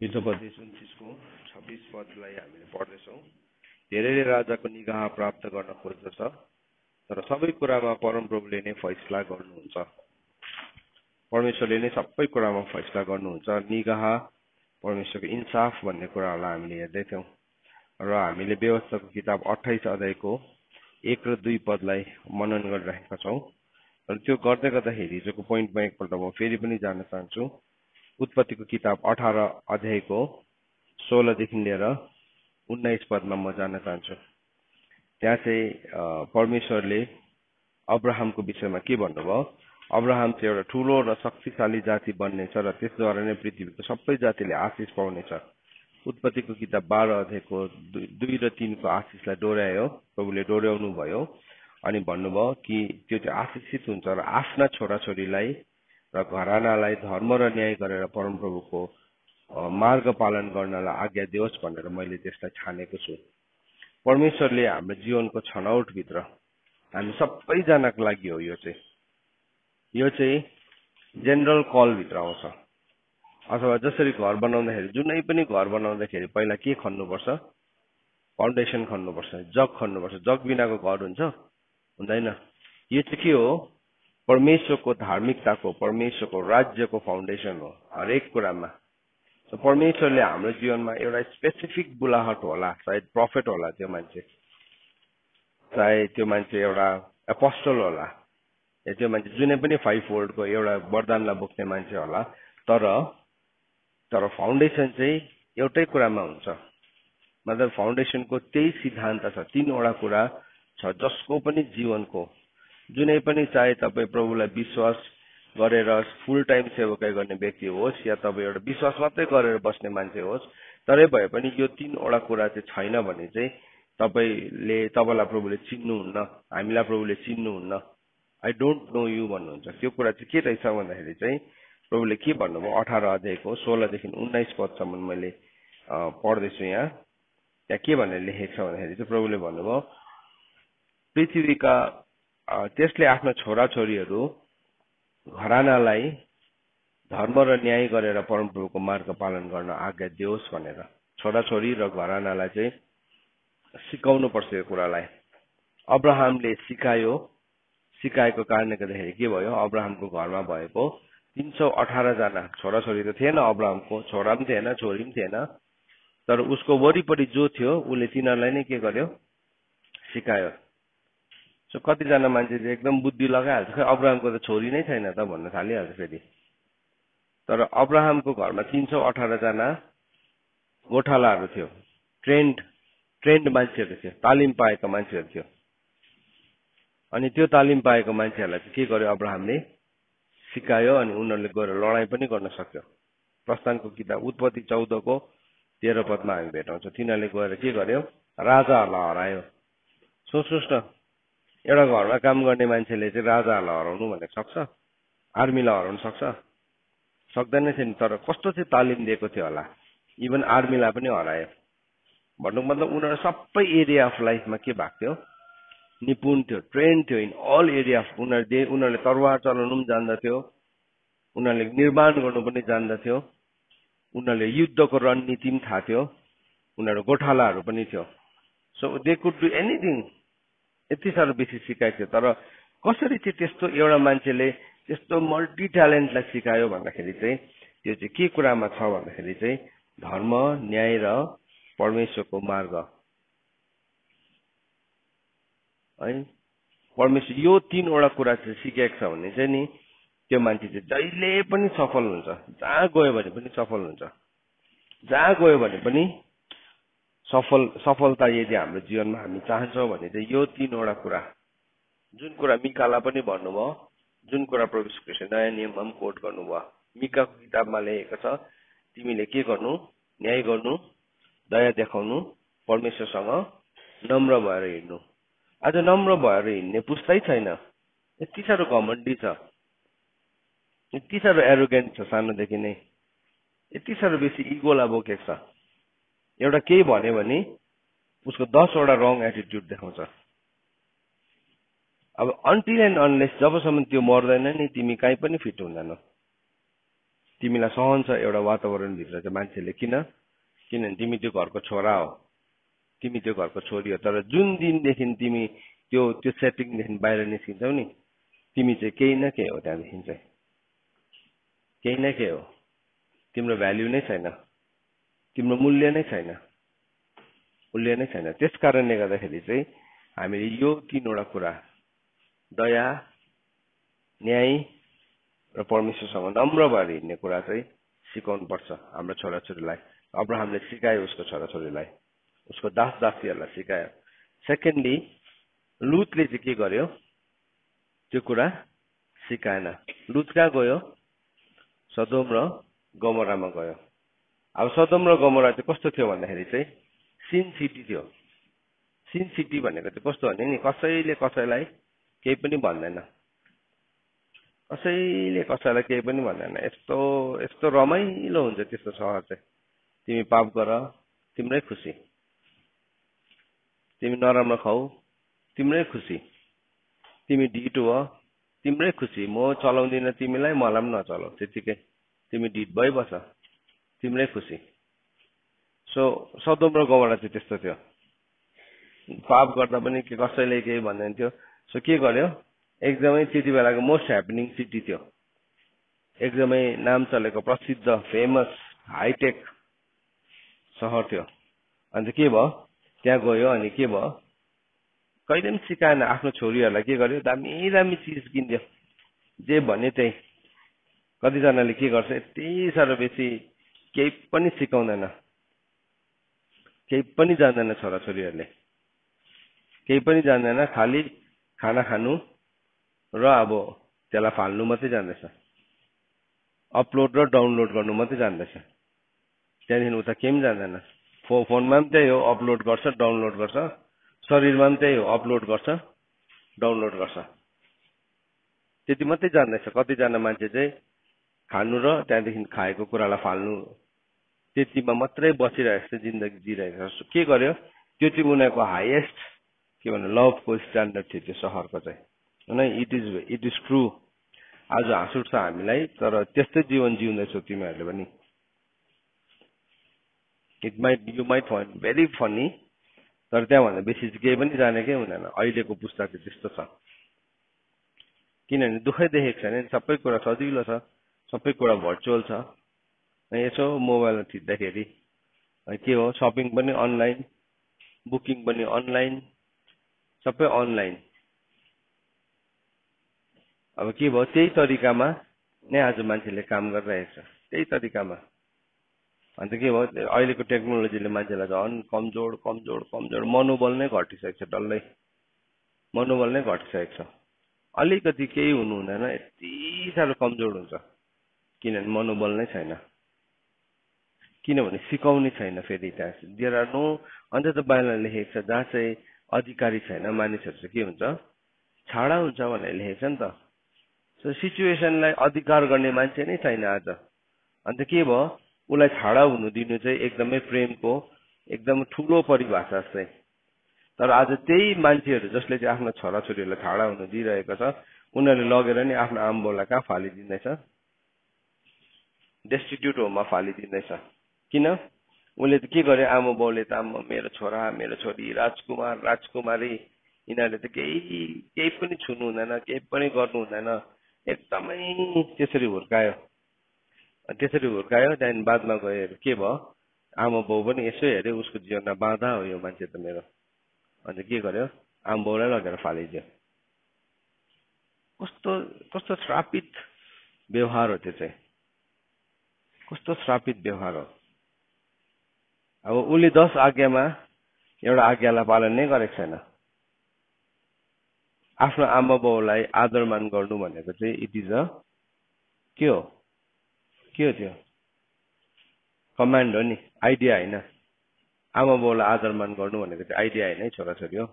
हिजोपदेश 29 को 26 पदलाई हामीले पढ्दैछौँ। धेरैले राजाको निगाह प्राप्त गर्न खोज्दछ, तर सबै कुरामा परमप्रभुले नै फैसला गर्नुहुन्छ। परमेश्वरले नै सबै कुरामा फैसला गर्नुहुन्छ। निगाह परमेश्वरको इन्साफ भन्ने कुराहरूलाई हामीले हेर्दै थियौँ र हामीले व्यवस्थाको किताब 28 अध्यायको 1 र 2 पदलाई मनन गरिरहेका छौँ। र त्यो गर्दै गर्दाखेरि हिजोको पोइन्टमा एकपल्ट म फेरि पनि जान चाहन्छु। उत्पत्तिको किताब 18 अध्यायको 16 देखि लिएर 19 पदमा म जान चाहन्छु। त्यहाँ चाहिँ परमेश्वरले अब्राहमको विषयमा के भन्नुभयो? अब्राहम चाहिँ एउटा ठुलो र शक्तिशाली जाति बन्नेछ र त्यसद्वारा नै पृथ्वीको सबै जातिले आशिष पाउनेछ। उत्पत्तिको किताब 12 अध्यायको 2 र 3 को आशिषलाई डोर्यायो, प्रभुले डोर्याउनु भयो अनि भन्नुभयो कि त्यो चाहिँ आशिषित हुन्छ र आफ्ना छोराछोरीलाई र घरानालाई धर्म र न्याय गरेर परमप्रभुको मार्ग पालन गर्नलाई आज्ञा दियोस् भनेर मैले त्यसलाई छानेको छु। परमेश्वरले हाम्रो जीवनको छनौटभित्र हामी सबैजनाको लागि हो। यो चाहिँ जेनरल कलभित्र आउँछ। अथवा जसरी घर बनाउँदाखेरि, जुनै पनि घर बनाउँदाखेरि पहिला के खन्नुपर्छ? फाउन्डेसन खन्नुपर्छ, जग खन्नुपर्छ। जग बिनाको घर हुन्छ? हुँदैन। यो चाहिँ के हो? परमेश्वरको धार्मिकताको, परमेश्वरको राज्यको फाउन्डेसन हो हरेक कुरामा। परमेश्वरले हाम्रो जीवनमा एउटा स्पेसिफिक बुलाहट होला, सायद प्रफेट होला त्यो मान्छे, चाहे त्यो मान्छे एउटा एपोस्टल होला, त्यो मान्छे जुनै पनि 5 फोल्डको एउटा वरदानलाई बोक्ने मान्छे होला, तर फाउन्डेसन चाहिँ एउटै कुरामा हुन्छ। मतलब फाउन्डेसनको त्यही सिद्धान्त छ, 3 वटा कुरा छ जसको पनि जीवनको, जुनै पनि चाहे तपाईँ प्रभुलाई विश्वास गरेर फुल टाइम सेवाकाई गर्ने व्यक्ति होस् या तपाईँ एउटा विश्वास मात्रै गरेर बस्ने मान्छे होस्, तरै भए पनि यो 3 वटा कुरा चाहिँ छैन भने चाहिँ तपाईँलाई प्रभुले चिन्नुहुन्न, हामीलाई प्रभुले चिन्नुहुन्न। आई डोन्ट नो यु भन्नुहुन्छ। त्यो कुरा चाहिँ के रहेछ भन्दाखेरि चाहिँ प्रभुले के भन्नुभयो? 18 अध्यायको 16 देखि 19 पदसम्म मैले पढ्दैछु। यहाँ त्यहाँ के भनेर लेखेको छ भन्दाखेरि चाहिँ प्रभुले भन्नुभयो, पृथ्वीका त्यसले आफ्ना छोराछोरीहरू घरानालाई धर्म र न्याय गरेर परमप्रभुको मार्ग पालन गर्न आज्ञा दियोस् भनेर। छोराछोरी र घरानालाई चाहिँ सिकाउनु पर्छ यो कुरालाई। अब्राहमले सिकाएको कारणले गर्दाखेरि के भयो? अब्राहमको घरमा भएको 318 जना छोराछोरी त थिएन, अब्राहमको छोरा पनि थिएन, छोरी पनि थिएन, तर उसको वरिपरि जो थियो उसले तिनीहरूलाई नै के गर्यो? सिकायो। सो कतिजना मान्छे चाहिँ एकदम बुद्धि लगाइहाल्छ, खै अब्राहमको त छोरी नै छैन त भन्न थालिहाल्छ फेरि। तर अब्राहमको घरमा 318 जना गोठालाहरू थियो, ट्रेन्ड मान्छेहरू थियो, तालिम पाएका मान्छेहरू थियो। अनि त्यो तालिम पाएको मान्छेहरूलाई चाहिँ के गर्यो? अब्राहमले सिकायो अनि उनीहरूले गएर लडाईँ पनि गर्न सक्यो। प्रस्थानको किताब उत्पत्ति 14 को 13 पदमा हामी भेटाउँछौँ। तिनीहरूले गएर के गर्यो? राजाहरूलाई हरायो। सोच्नुहोस् न, एउटा घरमा काम गर्ने मान्छेले चाहिँ राजाहरूलाई हराउनु भनेर सक्छ? आर्मीलाई हराउनु सक्छ? सक्दैन थियो नि। तर कस्तो चाहिँ तालिम दिएको थियो होला, इभन आर्मीलाई पनि हरायो। भन्नुको मतलब उनीहरू सबै एरिया अफ लाइफमा के भएको थियो? निपुण थियो, ट्रेन थियो इन अल एरिया अफ। उनीहरूले तरवार चलाउनु पनि जान्दथ्यो, उनीहरूले निर्माण गर्नु पनि जान्दथ्यो, उनीहरूले युद्धको रणनीति पनि थाहा थियो, उनीहरू गोठालाहरू पनि थियो। So they could do anything. यति साह्रो बेसी सिकाएको थियो। तर कसरी चाहिँ त्यस्तो एउटा मान्छेले त्यस्तो मल्टी ट्यालेन्टलाई सिकायो भन्दाखेरि चाहिँ त्यो चाहिँ के कुरामा छ भन्दाखेरि चाहिँ धर्म, न्याय र परमेश्वरको मार्ग है। परमेश्वर यो 3 वटा कुरा चाहिँ सिकेको छ भने चाहिँ नि त्यो मान्छे चाहिँ जहिले पनि सफल हुन्छ। जहाँ गयो भने पनि सफल हुन्छ। जहाँ गयो भने पनि सफलता यदि हाम्रो जीवनमा हामी चाहन्छौँ भने चाहिँ यो 3 वटा कुरा, जुन कुरा मिकालाई पनि भन्नुभयो, जुन कुरा प्रभु यीशु ख्रीष्टले नयाँ नियममा पनि कोट गर्नुभयो। मिकाको किताबमा लेखेको छ, तिमीले के गर्नु? न्याय गर्नु, दया देखाउनु, परमेश्वरसँग नम्र भएर हिँड्नु। आज नम्र भएर हिँड्ने पुस्तै छैन। यति साह्रो घमण्डी छ, यति साह्रो एरोगेन्ट छ, सानोदेखि नै यति साह्रो बेसी इगोलाई बोकेको छ। एउटा केही भन्यो भने उसको 10 वटा रङ एटिट्युड देखाउँछ। अब अन्टिल एन्ड अनलेस जबसम्म त्यो मर्दैन नि तिमी कहीँ पनि फिट हुँदैनौ। तिमीलाई सहन्छ एउटा वातावरणभित्र चाहिँ मान्छेले किनभने तिमी त्यो घरको छोरा हो, तिमी त्यो घरको छोरी हो। तर जुन दिनदेखि तिमी त्यो सेटिङदेखि बाहिर निस्किन्छौ नि, तिमी चाहिँ केही न केही हो, त्यहाँदेखि चाहिँ केही न केही हो, तिम्रो भ्याल्यु नै छैन, तिम्रो मूल्य नै छैन। त्यस कारणले गर्दाखेरि चाहिँ हामीले यो तीनवटा कुरा, दया, न्याय र परमेश्वरसँग नम्र भएर हिँड्ने कुरा चाहिँ सिकाउनु पर्छ हाम्रो छोराछोरीलाई। अब्राहमले सिकायो उसको छोराछोरीलाई, उसको दास दासीहरूलाई सिकायो। सेकेन्डली, लुतले चाहिँ के गर्यो, त्यो कुरा सिकाएन। लुत कहाँ गयो? सदोम र गमोरामा गयो। अब सदोम र गमोरा चाहिँ कस्तो थियो भन्दाखेरि चाहिँ सिन सिटी थियो। सिन सिटी भनेको चाहिँ कस्तो भने नि, कसैले कसैलाई केही पनि भन्दैन, कसैले कसैलाई केही पनि भन्दैन। यस्तो रमाइलो हुन्छ त्यस्तो सहर चाहिँ। तिमी पाप गर, तिम्रै खुसी, तिमी नराम्रो खाऊ, तिम्रै खुसी, तिमी ढिट हो, तिम्रै खुसी, म चलाउँदिन तिमीलाई, मलाई पनि नचलाऊ, त्यतिकै, तिमी ढिट भइबस, तिम्रै खुसी। सो सदोम र गमोरा चाहिँ त्यस्तो थियो। पाप गर्दा पनि कसैले केही भन्दैन थियो। सो के गर्यो, एकदमै त्यति बेलाको मोस्ट ह्यापनिङ सिटी थियो, एकदमै नाम चलेको प्रसिद्ध फेमस हाइटेक सहर थियो। अन्त के भयो, त्यहाँ गयो अनि के भयो, कहिले पनि सिकाएन आफ्नो छोरीहरूलाई। के गर्यो, दामी दामी चिज किनिदियो, जे भन्यो त्यही। कतिजनाले के गर्छ, यति साह्रो बेसी केही पनि सिकाउँदैन, केही पनि जान्दैन छोराछोरीहरूले, केही पनि जान्दैन, खालि खाना खानु र अब त्यसलाई फाल्नु मात्रै जान्दैछ, अपलोड र डाउनलोड गर्नु मात्रै जान्दैछ। त्यहाँदेखि उता केही पनि जान्दैन। फोनमा पनि त्यही हो, अपलोड गर्छ, डाउनलोड गर्छ। शरीरमा पनि त्यही हो, अपलोड गर्छ, डाउनलोड गर्छ। त्यति मात्रै जान्दैछ। कतिजना मान्छे चाहिँ खानु र त्यहाँदेखि खाएको कुरालाई फाल्नु, त्यतिमा मात्रै बसिरहेको छ, जिन्दगी जिरहेको छ। के गर्यो, त्यो चाहिँ उनीहरूको हाइएस्ट के भन्नु लभको स्ट्यान्डर्ड थियो त्यो सहरको चाहिँ, होइन। It is true. आज हाँस उठ्छ हामीलाई, तर त्यस्तै जीवन जिउँदैछौ तिमीहरूले पनि। You might find very funny, तर त्यहाँभन्दा बेसी चाहिँ केही पनि जानेकै हुँदैन। अहिलेको पुस्ता चाहिँ त्यस्तो छ, किनभने दुःखै देखेको छैन नि। सबै कुरा सजिलो छ, सबै कुरा भर्चुअल छ। यसो मोबाइलमा थिच्दाखेरि के हो, सपिङ पनि अनलाइन, बुकिङ पनि अनलाइन, सबै अनलाइन। अब के भयो, त्यही तरिकामा नै आज मान्छेले काम गरिरहेको छ, त्यही तरिकामा। अन्त के भयो, अहिलेको टेक्नोलोजीले मान्छेलाई झन् कमजोर कमजोर कमजोर, मनोबल नै घटिसकेको छ, डल्लै मनोबल नै घटिसकेको छ। अलिकति केही हुनु हुँदैन, यति साह्रो कमजोर हुन्छ, किनभने मनोबल नै छैन, किनभने सिकाउने छैन। फेरि त्यहाँ देयर आर नो, अन्त त बाहिर लेखेको छ, जहाँ चाहिँ अधिकारी छैन मानिसहरू चाहिँ के हुन्छ, छाडा हुन्छ भनेर लेखेको छ नि त। सो सिचुएसनलाई अधिकार गर्ने मान्छे नै छैन आज। अन्त के भयो, उसलाई छाडा हुनु दिनु चाहिँ एकदमै प्रेमको एकदम ठुलो परिभाषा चाहिँ। तर आज त्यही मान्छेहरू जसले चाहिँ आफ्नो छोराछोरीहरूलाई छाडा हुनु दिइरहेको छ, उनीहरूले लगेर नि आफ्नो आमाबाउलाई कहाँ फालिदिँदैछ, डेस्टिट्युट होममा फालिदिँदैछ। किन, उसले त के गर्यो, आमाबाउले त मेरो छोरा मेरो छोरी राजकुमार राजकुमारी, यिनीहरूले त केही पनि छुनु हुँदैन, केही पनि गर्नु हुँदैन, एकदमै त्यसरी हुर्कायो। त्यहाँदेखि बादमा गएर के भयो, आमा बाउ पनि यसो हेऱ्यो, उसको जीवनमा बाधा हो यो मान्छे त मेरो। अन्त के गर्यो, आमा बाउलाई लगेर फालिदियो। कस्तो कस्तो श्रापित व्यवहार हो त्यो चाहिँ, कस्तो श्रापित व्यवहार हो। अब उसले 10 आज्ञामा एउटा आज्ञालाई पालन नै गरेको छैन। आफ्नो आमा बाउलाई आदर मान गर्नु भनेको चाहिँ इट इज अ के हो त्यो कमान्ड हो नि, आइडिया होइन। आमा बाउलाई आदर मान गर्नु भनेको चाहिँ आइडिया होइन है छोराछोरी हो,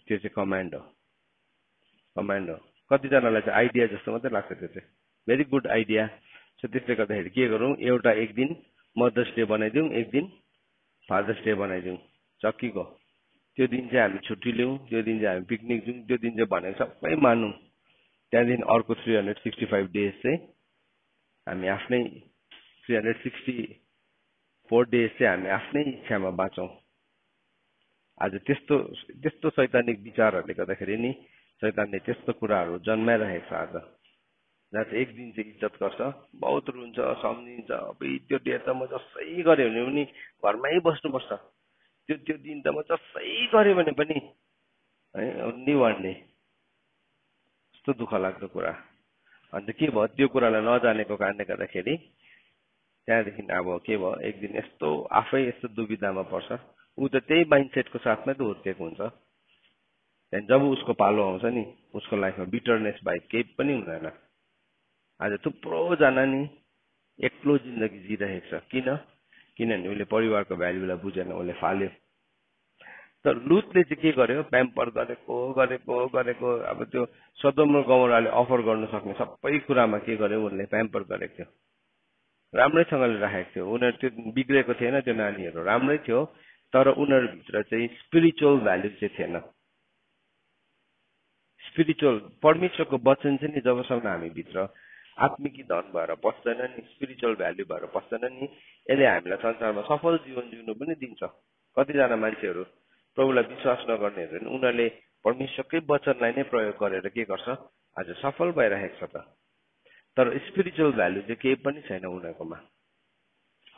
त्यो चाहिँ कमान्ड हो। कतिजनालाई चाहिँ आइडिया जस्तो मात्रै लाग्छ, त्यो चाहिँ भेरी गुड आइडिया। सो त्यसले गर्दाखेरि के गरौँ, एउटा एक दिन मदर्स डे बनाइदिउँ, एक दिन फादर्स डे बनाइदिउँ, चक्कीको। त्यो दिन चाहिँ हामी छुट्टी लिउँ, त्यो दिन चाहिँ हामी पिकनिक जाउँ, त्यो दिन चाहिँ भनेको सबै मानौँ। त्यहाँदेखि अर्को 365 डेज चाहिँ हामी आफ्नै 364 डेज चाहिँ हामी आफ्नै इच्छामा बाँचौँ। आज त्यस्तो त्यस्तो शैतानिक विचारहरूले गर्दाखेरि नि शैतानले त्यस्तो कुराहरू जन्माइरहेको छ आज, जहाँ चाहिँ एक दिन चाहिँ इज्जत गर्छ, बहुत रुन्छ, सम्झिन्छ, अब त्यो डे त म जसै गरेँ भने पनि घरमै बस्नुपर्छ, त्यो दिन त म जसै गरेँ भने पनि है ओन्ली वान डे। यस्तो दुःख लाग्दो कुरा। अन्त के भयो, त्यो कुरालाई नजानेको कारणले गर्दाखेरि त्यहाँदेखि अब के भयो, एक दिन यस्तो आफै यस्तो दुविधामा पर्छ। ऊ त त्यही माइन्डसेटको साथमै त हुर्केको हुन्छ। त्यहाँदेखि जब उसको पालो आउँछ नि, उसको लाइफमा बिटरनेस बाहेक केही पनि हुँदैन। आज थुप्रोजना नि एक्लो जिन्दगी जिइरहेको छ। किनभने उसले परिवारको भ्याल्युलाई बुझेन, उसले फाल्यो। तर लुतले चाहिँ के गर्यो, प्याम्पर गरेको अब त्यो सदोम र गमोराले अफर गर्न सक्ने सबै कुरामा के गर्यो, उसले प्याम्पर गरेको थियो, राम्रैसँगले राखेको थियो। उनीहरू त्यो बिग्रेको थिएन, त्यो नानीहरू राम्रै थियो, तर उनीहरूभित्र चाहिँ स्पिरिचुअल भ्याल्यु चाहिँ थिएन। स्पिरिचुअल परमेश्वरको वचन चाहिँ नि जबसम्म हामीभित्र आत्मिकी धन भएर पस्दैन नि, स्पिरिचुअल भ्याल्यु भएर पस्दैन नि, यसले हामीलाई संसारमा सफल जीवन जिउनु पनि दिन्छ। कतिजना मान्छेहरू प्रभुलाई विश्वास नगर्नेहरू उनीहरूले परमेश्वरकै वचनलाई नै प्रयोग गरेर के गर्छ, आज सफल भइरहेको छ त। तर स्पिरिचुअल भ्याल्यु चाहिँ केही पनि छैन उनीहरूकोमा,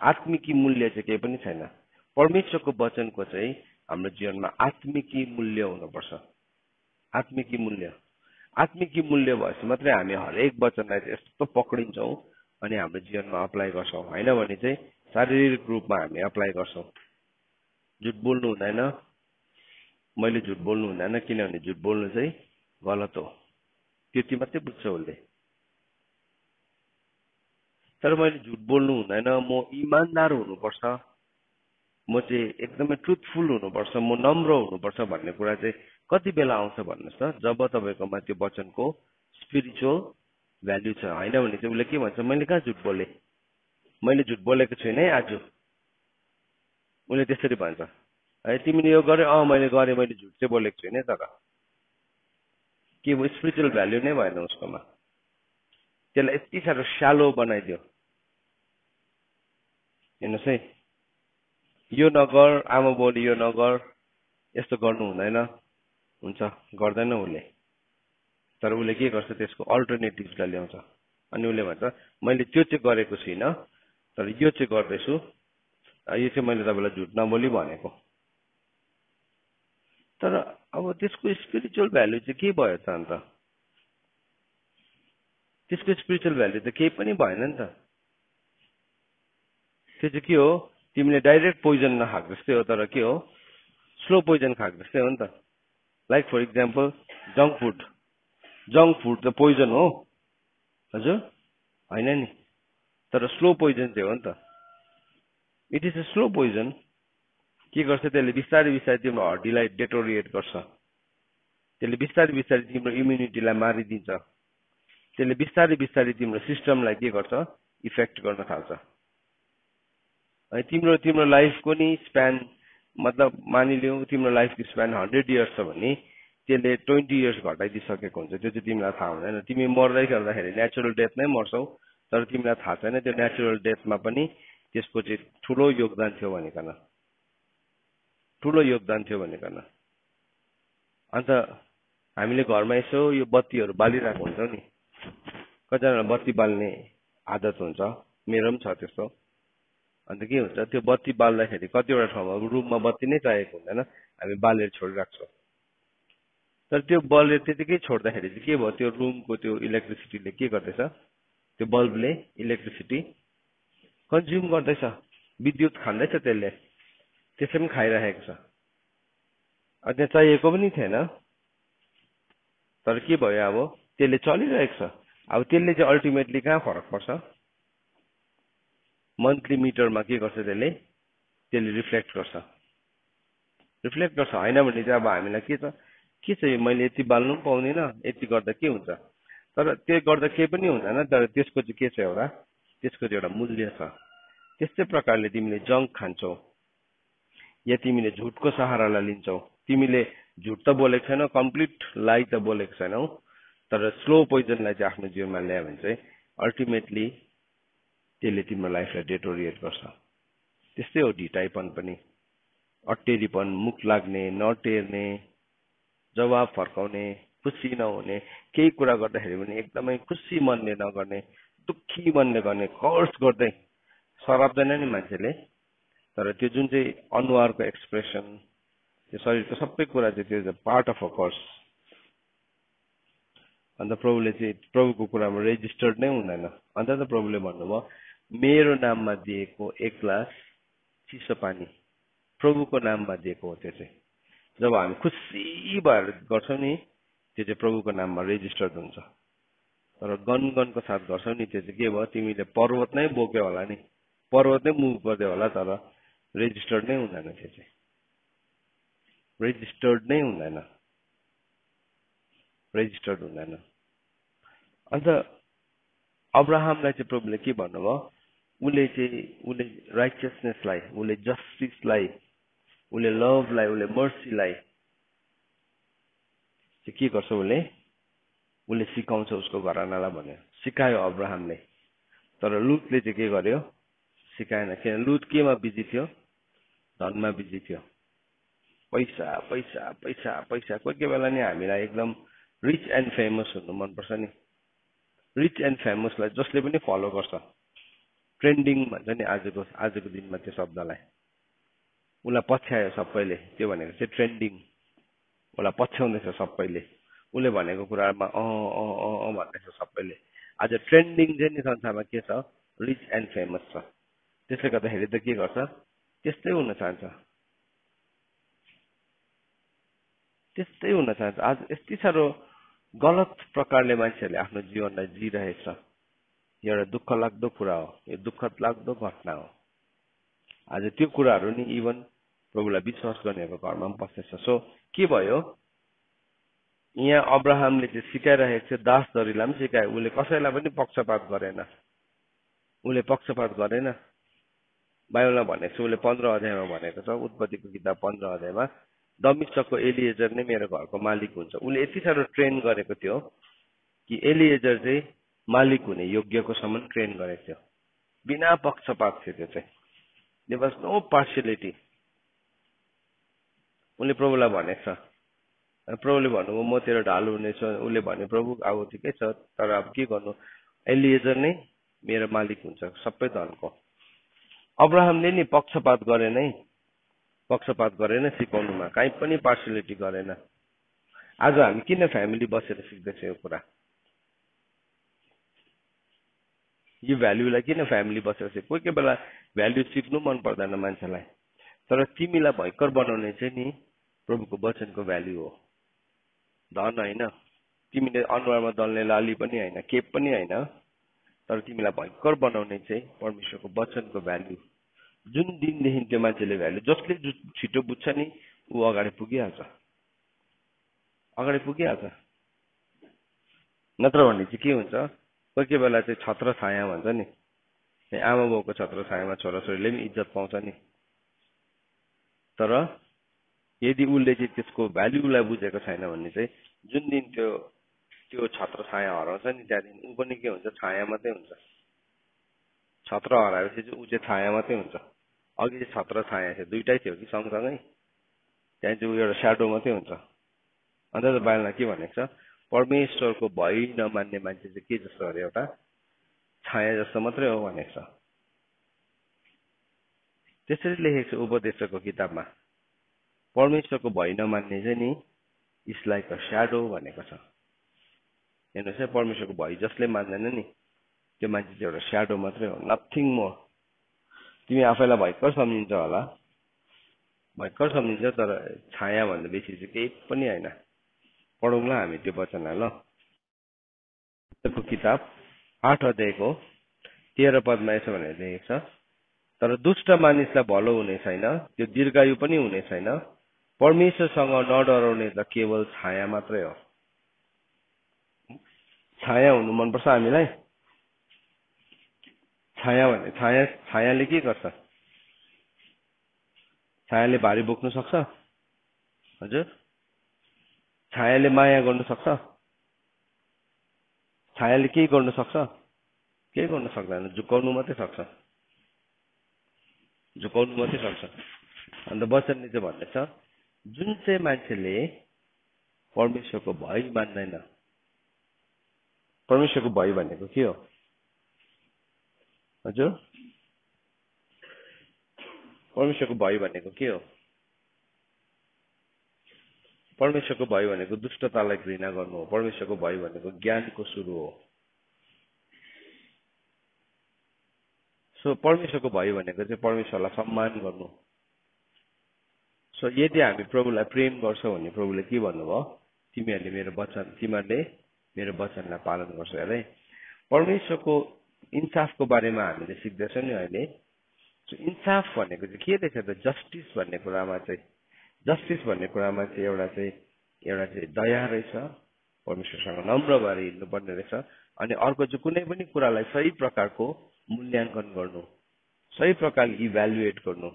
आत्मिकी मूल्य चाहिँ केही पनि छैन। परमेश्वरको वचनको चाहिँ हाम्रो जीवनमा आत्मिकी मूल्य हुनुपर्छ। आत्मिकी मूल्य भएपछि मात्रै हामी हरेक वचनलाई चाहिँ यस्तो पक्रिन्छौँ अनि हाम्रो जीवनमा अप्लाई गर्छौँ। होइन भने चाहिँ शारीरिक रूपमा हामी अप्लाई गर्छौँ। झुट बोल्नु हुँदैन, मैले झुट बोल्नु हुँदैन, किनभने झुट बोल्नु चाहिँ गलत हो, त्यति मात्रै बुझ्छ उसले। तर मैले झुट बोल्नु हुँदैन, म इमान्दार हुनुपर्छ, म चाहिँ एकदमै ट्रुथफुल हुनुपर्छ, म नम्र हुनुपर्छ भन्ने कुरा चाहिँ कति बेला आउँछ भन्नुहोस् त, जब तपाईँकोमा त्यो वचनको स्पिरिचुअल भ्याल्यु छ। होइन भने चाहिँ उसले के भन्छ, मैले कहाँ झुट बोलेँ, मैले झुट बोलेको छुइनँ है आज, उसले त्यसरी भन्छ। है तिमीले यो गर्यो, मैले गरेँ, मैले झुट चाहिँ बोलेको छुइनँ। तर के वो स्पिरिचुअल भ्याल्यु नै भएन उसकोमा, त्यसलाई यति साह्रो स्यालो बनाइदियो। हेर्नुहोस् है, यो नगर, आमा बाउले यो नगर, यस्तो गर्नु हुँदैन, हुन्छ गर्दैन उसले। तर उसले के गर्छ, त्यसको अल्टरनेटिभ्सलाई ल्याउँछ अनि उसले भन्छ मैले त्यो चाहिँ गरेको छुइनँ, तर यो चाहिँ गर्दैछु, यो चाहिँ मैले तपाईँलाई झुट नबोली भनेको। तर अब त्यसको स्पिरिचुअल भ्याल्यु चाहिँ के भयो त? अन्त त्यसको स्पिरिचुअल भ्याल्यु त केही पनि भएन नि त। त्यो चाहिँ के हो, तिमीले डाइरेक्ट पोइजन नखाएको जस्तै हो, तर के हो, स्लो पोइजन खाएको जस्तै हो नि त। Like for example junk food त पोइजन हो हजुर, होइन नि, तर स्लो पोइजन चाहिँ हो नि त। It is a slow poison. के गर्छ त्यसले, बिस्तारै बिस्तारै तिम्रो हड्डीलाई डेटोरिएट गर्छ, त्यसले बिस्तारै बिस्तारै तिम्रो इम्युनिटीलाई मारिदिन्छ, त्यसले बिस्तारै बिस्तारै तिम्रो सिस्टमलाई के गर्छ, इफेक्ट गर्न थाल्छ। है तिम्रो लाइफको नि स्प्यान, मतलब मानिलिउँ तिम्रो लाइफको स्प्यान 100 इयर्स छ भने त्यसले 20 इयर्स घटाइदिइसकेको हुन्छ। त्यो चाहिँ तिमीलाई थाहा हुँदैन। तिमी मर्दै गर्दाखेरि नेचुरल डेथ नै मर्छौ, तर तिमीलाई थाहा छैन त्यो नेचुरल डेथमा पनि त्यसको चाहिँ ठुलो योगदान थियो भनिकन, ठुलो योगदान थियो भनिकन। अन्त हामीले घरमा यसो यो बत्तीहरू बालिरहेको हुन्छौँ नि, कतिजना बत्ती बाल्ने आदत हुन्छ, मेरो पनि छ त्यस्तो। अन्त के हुन्छ, त्यो बत्ती बाल्दाखेरि कतिवटा ठाउँमा रुममा बत्ती नै चाहिएको हुँदैन, हामी बालेर छोडिराख्छौँ। तर त्यो बलले त्यतिकै छोड्दाखेरि चाहिँ के भयो, त्यो रुमको त्यो इलेक्ट्रिसिटीले के गर्दैछ, त्यो बल्बले इलेक्ट्रिसिटी कन्ज्युम गर्दैछ, विद्युत खाँदैछ, त्यसले त्यसै पनि खाइरहेको छ। त्यहाँ चाहिएको पनि थिएन, तर के भयो, अब त्यसले चलिरहेको छ। अब त्यसले चाहिँ अल्टिमेटली कहाँ फरक पर्छ, मन्थली मिटरमा के गर्छ, त्यसले रिफ्लेक्ट गर्छ। होइन भने चाहिँ अब हामीलाई के छ, मैले यति बाल्नु पनि पाउँदिनँ, यति गर्दा के हुन्छ, तर त्यो गर्दा केही पनि हुँदैन। तर त्यसको चाहिँ के छ, त्यसको चाहिँ एउटा मूल्य छ। त्यस्तै प्रकारले तिमीले जङ्क खान्छौ या तिमीले झुटको सहारालाई लिन्छौ, तिमीले झुट त बोलेको छैनौ, कम्प्लिट लाई त बोलेको छैनौ, तर स्लो पोइजनलाई चाहिँ आफ्नो जीवनमा ल्यायो भने चाहिँ अल्टिमेटली त्यसले तिम्रो लाइफलाई डेटोरिएट गर्छ। त्यस्तै हो ढिटाइपन पनि, अटेरीपन, मुख लाग्ने, नटेर्ने, जवाब फर्काउने, खुसी नहुने, केही कुरा गर्दाखेरि पनि एकदमै खुसी मनले नगर्ने, दुःखी मनले गर्ने, कर्स गर्दै सराप्दैन नि मान्छेले, तर त्यो जुन चाहिँ अनुहारको एक्सप्रेसन, त्यो शरीरको सबै कुरा चाहिँ त्यो पार्ट अफ अ कर्स। अन्त प्रभुले चाहिँ प्रभुको कुरामा रेजिस्टर्ड नै हुँदैन। अन्त त प्रभुले भन्नुभयो मेरो नाममा दिएको एक ग्लास चिसो पानी प्रभुको नाममा दिएको हो। त्यो चाहिँ जब हामी खुसी भएर गर्छौँ नि त्यो चाहिँ प्रभुको नाममा रेजिस्टर्ड हुन्छ। तर गनगनको साथ गर्छौ नि त्यो चाहिँ के भयो, तिमीले पर्वत नै बोक्यो होला नि, पर्वत नै मुभ गर्दै होला, तर रेजिस्टर्ड नै हुँदैन। त्यो चाहिँ रेजिस्टर्ड नै हुँदैन, रेजिस्टर्ड हुँदैन। अन्त अब्राहमलाई चाहिँ प्रभुले के भन्नुभयो, उसले राइचियसनेसलाई, उसले जस्टिसलाई, उसले लभलाई, उसले मर्सीलाई चाहिँ के गर्छ, उसले सिकाउँछ उसको घरानालाई भन्यो, सिकायो अब्राहमले। तर लुतले चाहिँ के गर्यो, सिकाएन। किन, लुत केमा बिजी थियो, धनमा बिजी थियो। पैसा पैसा पैसा पैसा, कोही कोही बेला नि हामीलाई एकदम रिच एन्ड फेमस हुनु मनपर्छ नि। रिच एन्ड फेमसलाई जसले पनि फलो गर्छ, ट्रेन्डिङ भन्छ नि आजको दिनमा त्यो शब्दलाई। उसलाई पछ्यायो सबैले, त्यो भनेको चाहिँ ट्रेन्डिङ। उसलाई पछ्याउँदैछ सबैले, उसले भनेको कुरामा भन्दैछ सबैले। आज ट्रेन्डिङ चाहिँ नि संसारमा के छ, रिच एन्ड फेमस छ। त्यसले गर्दाखेरि त के गर्छ, त्यस्तै हुन चाहन्छ, त्यस्तै हुन चाहन्छ। आज यति साह्रो गलत प्रकारले मान्छेहरूले आफ्नो जीवनलाई जिइरहेछ। यो एउटा दुःख लाग्दो कुरा हो, यो दुःख लाग्दो घटना हो। आज त्यो कुराहरू नि इभन प्रभुलाई विश्वास गर्नेहरूको घरमा पनि पस्दैछ। सो के भयो, यहाँ अब्राहमले चाहिँ सिकाइरहेको थियो, दासदरीलाई पनि सिकायो। उसले कसैलाई पनि पक्षपात गरेन, उसले पक्षपात गरेन। बाइबलमा भनेको छ, उसले 15 अध्यायमा भनेको छ, उत्पत्तिको किताब 15 अध्यायमा, दमिश्कको एलिएजर नै मेरो घरको मालिक हुन्छ। उसले यति साह्रो ट्रेन गरेको थियो कि एलिएजर चाहिँ मालिक हुने योग्यको सम्म ट्रेन गरेको थियो, बिना पक्षपात थियो। त्यो चाहिँ देयर वाज नो पार्सियलिटी। उसले प्रभुलाई भनेको छ, प्रभुले भन्नुभयो म तेरो ढाल हुनेछु। उसले भने प्रभु अब ठिकै छ, तर अब के गर्नु, एलिएजर नै मेरो मालिक हुन्छ सबै धनको। अब्राहमले नि पक्षपात गरेन सिकाउनुमा, कहीँ पनि पार्सियलिटी गरेन। आज हामी किन फ्यामिली बसेर सिक्दैछौँ यो कुरा, यो भ्याल्युलाई किन फ्यामिली बसेर सिक। कोही कोही बेला भ्याल्यु सिक्नु मन पर्दैन मान्छेलाई, तर तिमीलाई भयङ्कर बनाउने चाहिँ नि प्रभुको वचनको भ्याल्यु हो, धन होइन। तिमीले अनुहारमा दल्ने लाली पनि होइन, केप पनि होइन, तर तिमीलाई भयङ्कर बनाउने चाहिँ परमेश्वरको वचनको भ्याल्यु। जुन दिनदेखि त्यो मान्छेले भ्याल्यु, जसले छिटो बुझ्छ नि ऊ अगाडि पुगिहाल्छ, नत्र भने चाहिँ के हुन्छ, कोही कोही बेला चाहिँ छत्र छाया भन्छ नि, आमा बाउको छत्र छायामा छोराछोरीले पनि इज्जत पाउँछ नि। तर यदि उसले चाहिँ त्यसको भ्याल्युलाई बुझेको छैन भने चाहिँ जुन दिन त्यो छत्र छाया हराउँछ नि, त्यहाँदेखि ऊ पनि के हुन्छ, छाया मात्रै हुन्छ। छत्र हराएपछि चाहिँ ऊ चाहिँ छाया मात्रै हुन्छ। अघि चाहिँ छत्र छाया थियो, दुइटै थियो कि सँगसँगै, त्यहाँ चाहिँ ऊ एउटा स्याडो मात्रै हुन्छ। अन्त त बाइबलमा के भनेको छ, परमेश्वरको भय नमान्ने मान्छे चाहिँ के जस्तो अरे, एउटा छाया जस्तो मात्रै हो भनेको छ। त्यसरी लेखेको छ उपदेशको किताबमा, परमेश्वरको भय नमान्ने चाहिँ नि इज लाइक अ स्याडो भनेको छ। हेर्नुहोस् है, परमेश्वरको भय जसले मान्दैन नि त्यो मान्छे चाहिँ एउटा स्याडो मात्रै हो, नथिङ मोर। तिमी आफैलाई भयङ्कर सम्झिन्छ होला, भयङ्कर सम्झिन्छ, तर छाया भन्दा बेसी चाहिँ केही पनि होइन। पढौँला हामी त्यो वचनलाई ल। किताब 8 अध्यायको 13 पदमा यसो भनेर लेखेको छ, तर दुष्ट मानिसलाई भलो हुने छैन, त्यो दीर्घायु पनि हुने छैन। परमेश्वरसँग नडराउने त केवल छाया मात्रै हो। छाया हुनु मनपर्छ हामीलाई। छायाले के गर्छ, छायाले भारी बोक्नु सक्छ, हजुर। छायाले माया गर्नु सक्छ, छायाले केही गर्नु सक्छ, केही गर्न सक्दैन, झुकाउनु मात्रै सक्छ, झुकाउनु मात्रै सक्छ। अन्त वचनले चाहिँ भन्दैछ जुन चाहिँ मान्छेले परमेश्वरको भय मान्दैन। परमेश्वरको भय भनेको के हो हजुर? परमेश्वरको भय भनेको के हो? परमेश्वरको भय भनेको दुष्टतालाई घृणा गर्नु हो। परमेश्वरको भय भनेको ज्ञानको सुरु हो। सो परमेश्वरको भय भनेको चाहिँ परमेश्वरलाई सम्मान गर्नु। सो यदि हामी प्रभुलाई प्रेम गर्छौँ भने प्रभुले के भन्नुभयो? तिमीहरूले मेरो वचनलाई पालन गर्छौ अरे। परमेश्वरको इन्साफको बारेमा हामीले सिक्दैछौँ नि अहिले। इन्साफ भनेको चाहिँ के रहेछ त? जस्टिस भन्ने कुरामा चाहिँ एउटा चाहिँ दया रहेछ, परमेश्वरसँग नम्र भएर हिँड्नुपर्ने रहेछ। अनि अर्को चाहिँ कुनै पनि कुरालाई सही प्रकारको मूल्याङ्कन गर्नु, सही प्रकारले इभ्यालुएट गर्नु,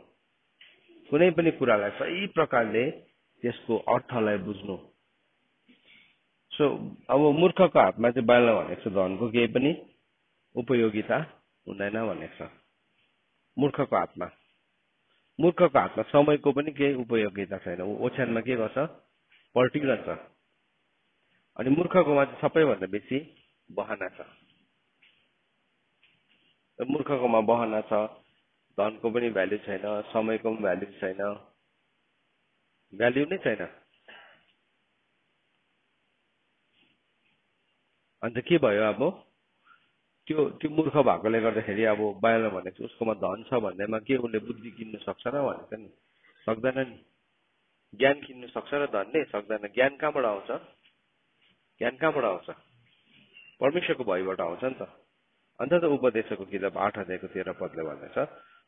कुनै पनि कुरालाई सही प्रकारले त्यसको अर्थलाई बुझ्नु। सो अब मूर्खको हातमा चाहिँ बाइबलमा भनेको छ धनको केही पनि उपयोगिता हुँदैन भनेको छ। मूर्खको हातमा समयको पनि केही उपयोगिता छैन। ओछ्यानमा के गर्छ? पल्टिरहन्छ। अनि मूर्खकोमा चाहिँ सबैभन्दा बेसी बहाना छ। मूर्खकोमा बहाना छ, धनको पनि भ्याल्यु छैन, समयको पनि भ्याल्यु छैन, भ्याल्यु नै छैन। अन्त के भयो अब? त्यो मूर्ख भएकोले गर्दाखेरि अब बाइबलमा भनेको उसकोमा धन छ भन्दैमा के उसले बुद्धि किन्नु सक्छ र भनेको नि? सक्दैन नि। ज्ञान किन्नु सक्छ र धनले? सक्दैन। ज्ञान कहाँबाट आउँछ? परमेश्वरको भयबाट आउँछ नि त। अन्त त उपदेशको किताब 8 अध्यायको 13 पदले भन्दैछ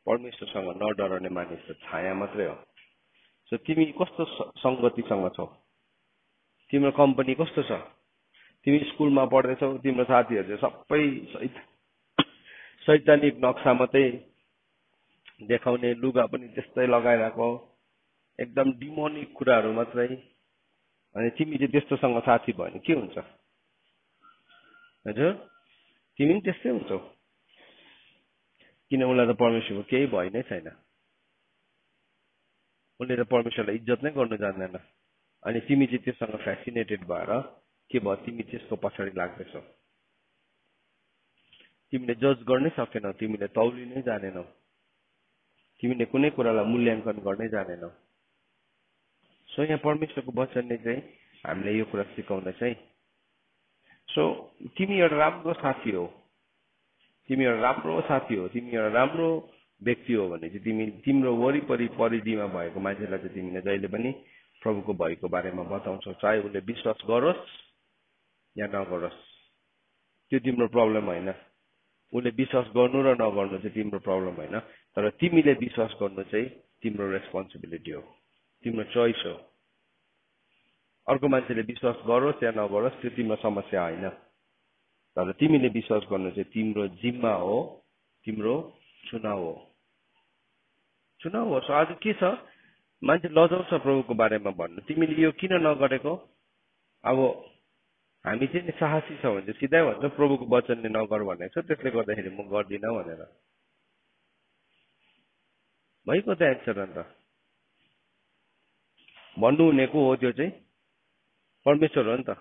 परमेश्वरसँग नडराउने मानिस त छाया मात्रै हो। सो तिमी कस्तो संगतिसँग छौ? तिम्रो कम्पनी कस्तो छ? तिमी स्कुलमा पढ्दैछौ, तिम्रो साथीहरू चाहिँ सबै शैतानिक नक्सा मात्रै देखाउने, लुगा पनि त्यस्तै लगाइरहेको, एकदम डिमोनिक कुराहरू मात्रै। अनि तिमी चाहिँ त्यस्तोसँग साथी भयो भने के हुन्छ हजुर? तिमी पनि त्यस्तै हुन्छौ, किन उसलाई त परमेश्वरको केही भय नै छैन। उसले त परमेश्वरलाई इज्जत नै गर्नु जान्दैन। अनि तिमी चाहिँ त्योसँग फ्यासिनेटेड भएर के भयो? तिमी त्यसको पछाडि लाग्दैछौ। तिमीले जज गर्नै सकेनौ, तिमीले तौलिनै जानेनौ, तिमीले कुनै कुरालाई मूल्याङ्कन गर्नै जानेनौ। सो यहाँ परमेश्वरको वचनले चाहिँ हामीले यो कुरा सिकाउँदैछ है। सो तिमी एउटा राम्रो साथी हो, तिमी एउटा राम्रो व्यक्ति हो भने चाहिँ तिम्रो वरिपरि परिधिमा भएको मान्छेलाई चाहिँ तिमीले जहिले पनि प्रभुको भयको बारेमा बताउँछौ, चाहे उसले विश्वास गरोस् या नगरोस्। त्यो तिम्रो प्रब्लम होइन। उसले विश्वास गर्नु र नगर्नु चाहिँ तिम्रो प्रब्लम होइन, तर तिमीले विश्वास गर्नु चाहिँ तिम्रो रेस्पोन्सिबिलिटी हो, तिम्रो चोइस हो। अर्को मान्छेले विश्वास गरोस् या नगरोस् त्यो तिम्रो समस्या होइन, तर तिमीले विश्वास गर्नु चाहिँ तिम्रो जिम्मा हो, तिम्रो चुनाव हो। सो आज के छ? मान्छे लजाउँछ प्रभुको बारेमा भन्नु, तिमीले यो किन नगरेको? अब हामी चाहिँ साहसी छ भने चाहिँ सिधै भन्छ प्रभुको वचनले नगर भनेको छ, त्यसले गर्दाखेरि म गर्दिनँ भनेर। भइगयो त एन्सर। अन्त भन्नु हुनेको हो त्यो चाहिँ परमेश्वर हो नि त।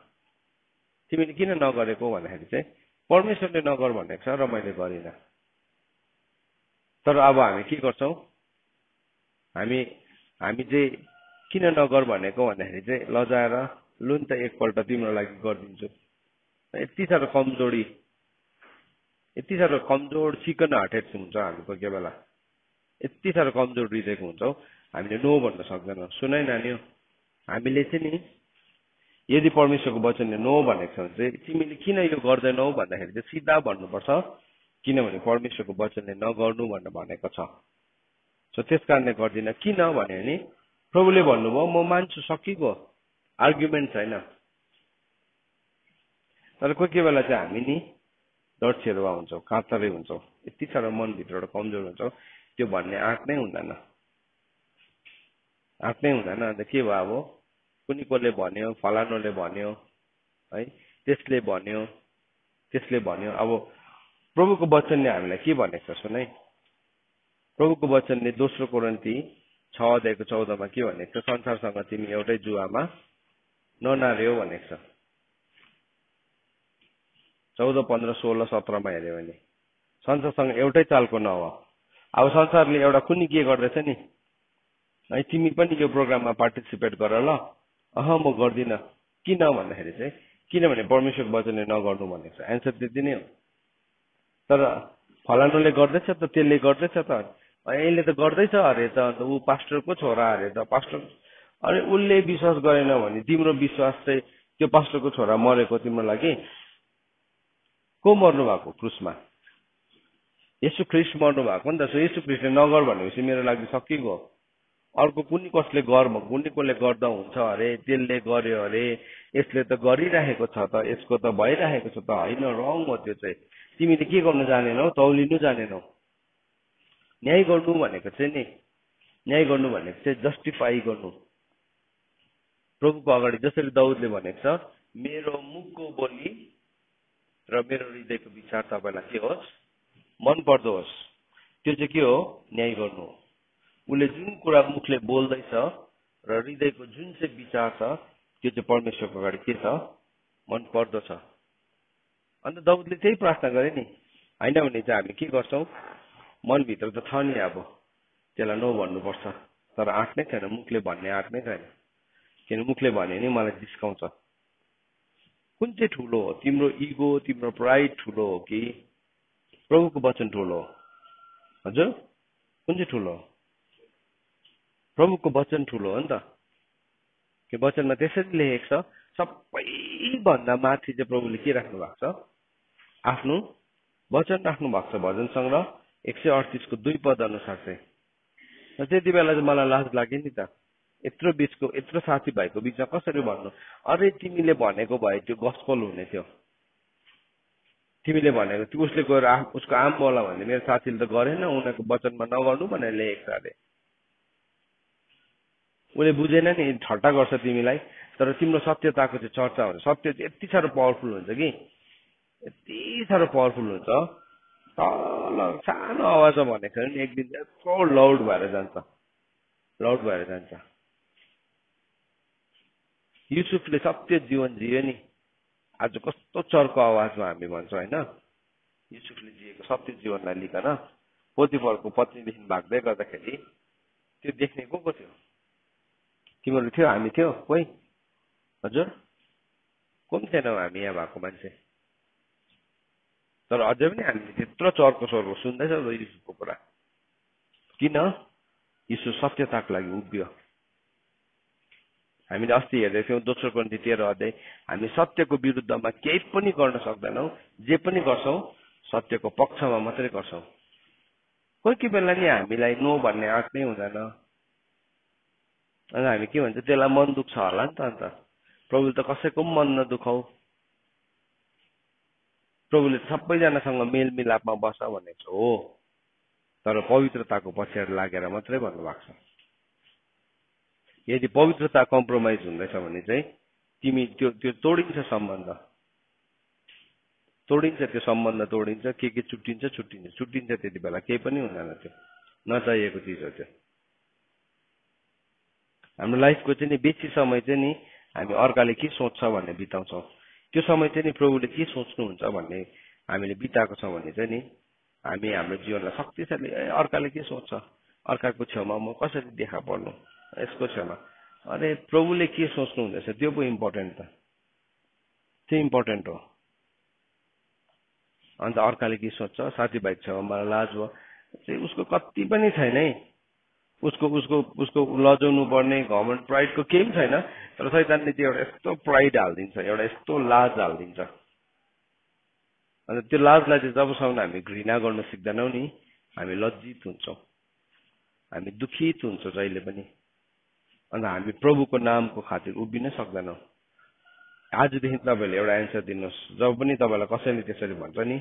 तिमीले किन नगरेको भन्दाखेरि चाहिँ परमेश्वरले नगर भनेको छ र मैले गरिनँ। तर अब हामी के गर्छौँ? हामी चाहिँ किन नगर भनेको भन्दाखेरि चाहिँ लजाएर लु नि त एकपल्ट तिम्रो लागि गरिदिन्छु। यति साह्रो कमजोर चिकन हार्टेड हुन्छ हामी कोही बेला। यति साह्रो कमजोर हृदयको हुन्छौँ, हामीले नो भन्न सक्दैनौँ। सुन है नानी हो, हामीले चाहिँ नि यदि परमेश्वरको वचनले नो भनेको छ भने चाहिँ तिमीले किन यो गर्दैनौ भन्दाखेरि चाहिँ सिधा भन्नुपर्छ, किनभने परमेश्वरको वचनले नगर्नु भनेको छ। सो त्यस कारणले गर्दिनँ। किन भन्यो भने प्रभुले भन्नुभयो म मान्छु, सकिएको, आर्ग्युमेन्ट छैन। तर कोही बेला चाहिँ हामी नि डरछेरुवा हुन्छौँ, कातरै हुन्छौँ, यति साह्रो मनभित्रबाट कमजोर हुन्छौँ, त्यो भन्ने आँट नै हुँदैन। अन्त के भयो? अब कुनै कसले भन्यो, फलानोले भन्यो है, त्यसले भन्यो। अब प्रभुको वचनले हामीलाई के भनेको छ सुनै। प्रभुको वचनले दोस्रो कोरिन्थी 6:14 के भनेको छ, संसारसँग तिमी एउटै जुवामा ननार्यौ भनेको छ। 14, 15, 16, 17 हेऱ्यो भने संसारसँग एउटै चालको नहो। अब संसारले एउटा कुनै के गर्दैछ नि, है तिमी पनि यो प्रोग्राममा पार्टिसिपेट गर ल, म गर्दिनँ। किन भन्दाखेरि चाहिँ किनभने परमेश्वरको वचनले नगर्नु भनेको छ। एन्सर त्यति नै हो। तर फलानुले गर्दैछ त, त्यसले गर्दैछ त, यसले त गर्दैछ अरे त, अन्त ऊ पास्टरको छोरा अरे त, पास्टर अरे उसले विश्वास गरेन भने तिम्रो विश्वास चाहिँ त्यो पास्टरको छोरा मरेको तिम्रो लागि? को मर्नु भएको क्रुसमा? येशू ख्रिस्ट मर्नु भएको नि त। सो येशू ख्रिस्टले नगर भनेपछि मेरो लागि सकिएको। अर्को कुनै कसले कुनै कसले गर्दा हुन्छ अरे, त्यसले गर्यो अरे, यसले त गरिरहेको छ त, यसको त भइरहेको छ त, होइन, रङ हो त्यो चाहिँ। तिमीले के गर्नु जानेनौ? तौलिनु जानेनौ। न्याय गर्नु भनेको चाहिँ नि, न्याय गर्नु भनेको चाहिँ जस्टिफाई गर्नु। प्रभुको अगाडि जसरी दाउदले भनेको छ, मेरो मुखको बोली र मेरो हृदयको विचार तपाईँलाई के होस्, मन पर्दो होस्। त्यो चाहिँ के हो? न्याय गर्नु हो। उसले जुन कुरा मुखले बोल्दैछ र हृदयको जुन चाहिँ विचार छ त्यो चाहिँ परमेश्वरको अगाडि के छ? मन पर्दो छ। अन्त दाउदले त्यही प्रार्थना गरे नि। होइन भने चाहिँ हामी के गर्छौँ? मनभित्र त छ नि, अब त्यसलाई नो भन्नुपर्छ, तर आँट नै छैन, मुखले भन्ने आँट नै छैन। किन मुखले भन्यो भने मलाई जिस्काउँछ। कुन चाहिँ ठुलो हो? तिम्रो इगो, तिम्रो प्राइड ठुलो हो कि प्रभुको वचन ठुलो हो? हजुर, कुन चाहिँ ठुलो हो? प्रभुको वचन ठुलो हो नि त। कि वचनमा त्यसरी लेखेको छ, सबैभन्दा माथि चाहिँ प्रभुले के राख्नु भएको छ? आफ्नो वचन राख्नु भएको छ। भजन सङ्ग्रह 138 को 2 पद अनुसार चाहिँ। त्यति बेला चाहिँ मलाई लाज लाग्यो नि त। यत्रो साथीभाइको बिचमा कसरी भन्नु? अरे तिमीले भनेको भए त्यो गस्पल हुने थियो। तिमीले भनेको त्यो उसले गएर उसको आम बोला भने मेरो साथीले त गरेन, उनीहरूको वचनमा नगर्नु भनेर लेखेको छ अरे। उसले बुझेन नि, ठट्टा गर्छ तिमीलाई। तर तिम्रो सत्यताको चाहिँ चर्चा हुन्छ। सत्य चाहिँ यति साह्रो पावरफुल हुन्छ कि, यति साह्रो पावरफुल हुन्छ, तल सानो आवाजमा भनेको छ नि एक दिन यत्रो लाउड भएर जान्छ, लाउड भएर जान्छ। युसुफले सत्य जीवन जियो नि, आज कस्तो चर्को आवाजमा हामी भन्छौँ होइन? युसुफले जिएको सत्य जीवनलाई लिकन पोतिफरको पत्नीदेखि भाग्दै गर्दाखेरि त्यो देख्ने को थियो? तिमीहरू थियो, हामी थियो, कोही? हजुर, को पनि थिएनौँ हामी यहाँ भएको मान्छे। तर अझै पनि हामीले त्यत्रो चर्को सर्को सुन्दैछौँ युसुफको कुरा। किन? युसुफ सत्यताको लागि उभियो। हामीले अस्ति हेर्दै थियौँ दोस्रो कोरिन्थी 13 अध्याय। हामी सत्यको विरुद्धमा केही पनि गर्न सक्दैनौँ। जे पनि गर्छौँ सत्यको पक्षमा मात्रै गर्छौँ। कोही बेला नि हामीलाई नो भन्ने आँट नै हुँदैन। अनि हामी के भन्छ? त्यसलाई मन दुख्छ होला नि त। अन्त प्रभुले त कसैको पनि मन नदुखाऊ, प्रभुले सबैजनासँग मेलमिलापमा बस भनेको हो। तर पवित्रताको पछाडि लागेर मात्रै भन्नुभएको छ। यदि पवित्रता कम्प्रोमाइज हुँदैछ भने चाहिँ तिमी त्यो तोडिन्छ सम्बन्ध, तोडिन्छ, त्यो सम्बन्ध तोडिन्छ, के छुट्टिन्छ। त्यति बेला केही पनि हुँदैन। त्यो नचाहिएको चिज हो। त्यो हाम्रो लाइफको चाहिँ नि बेसी समय चाहिँ नि हामी अर्काले के सोच्छ भन्ने बिताउँछौँ। त्यो समय चाहिँ नि प्रभुले के सोच्नुहुन्छ भन्ने हामीले बिताएको छौँ भने चाहिँ नि हामी हाम्रो जीवनलाई शक्तिशाली, अर्काले के सोच्छ, अर्काको छेउमा म कसरी देखा पर्नु, यसको छेउमा अरे प्रभुले के सोच्नु हुँदैछ त्यो पो इम्पोर्टेन्ट त। त्यो इम्पोर्टेन्ट हो। अन्त अर्काले के सोच्छ, साथीभाइ छेउमा मलाई लाज भयो चाहिँ उसको कति पनि छैन है। उसको लजाउनु पर्ने घमण्ड प्राइडको केही पनि छैन। तर शैतानले त्यो एउटा यस्तो प्राइड हालिदिन्छ, एउटा यस्तो लाज हालिदिन्छ। अन्त त्यो लाजलाई चाहिँ जबसम्म हामी घृणा गर्न सिक्दैनौँ नि, हामी लज्जित हुन्छौँ, हामी दुखित हुन्छौँ जहिले पनि। अन्त हामी प्रभुको नामको खातिर उभिन सक्दैनौँ। आजदेखि तपाईँले एउटा एन्सर दिनुहोस्। जब पनि तपाईँलाई कसैले त्यसरी भन्छ नि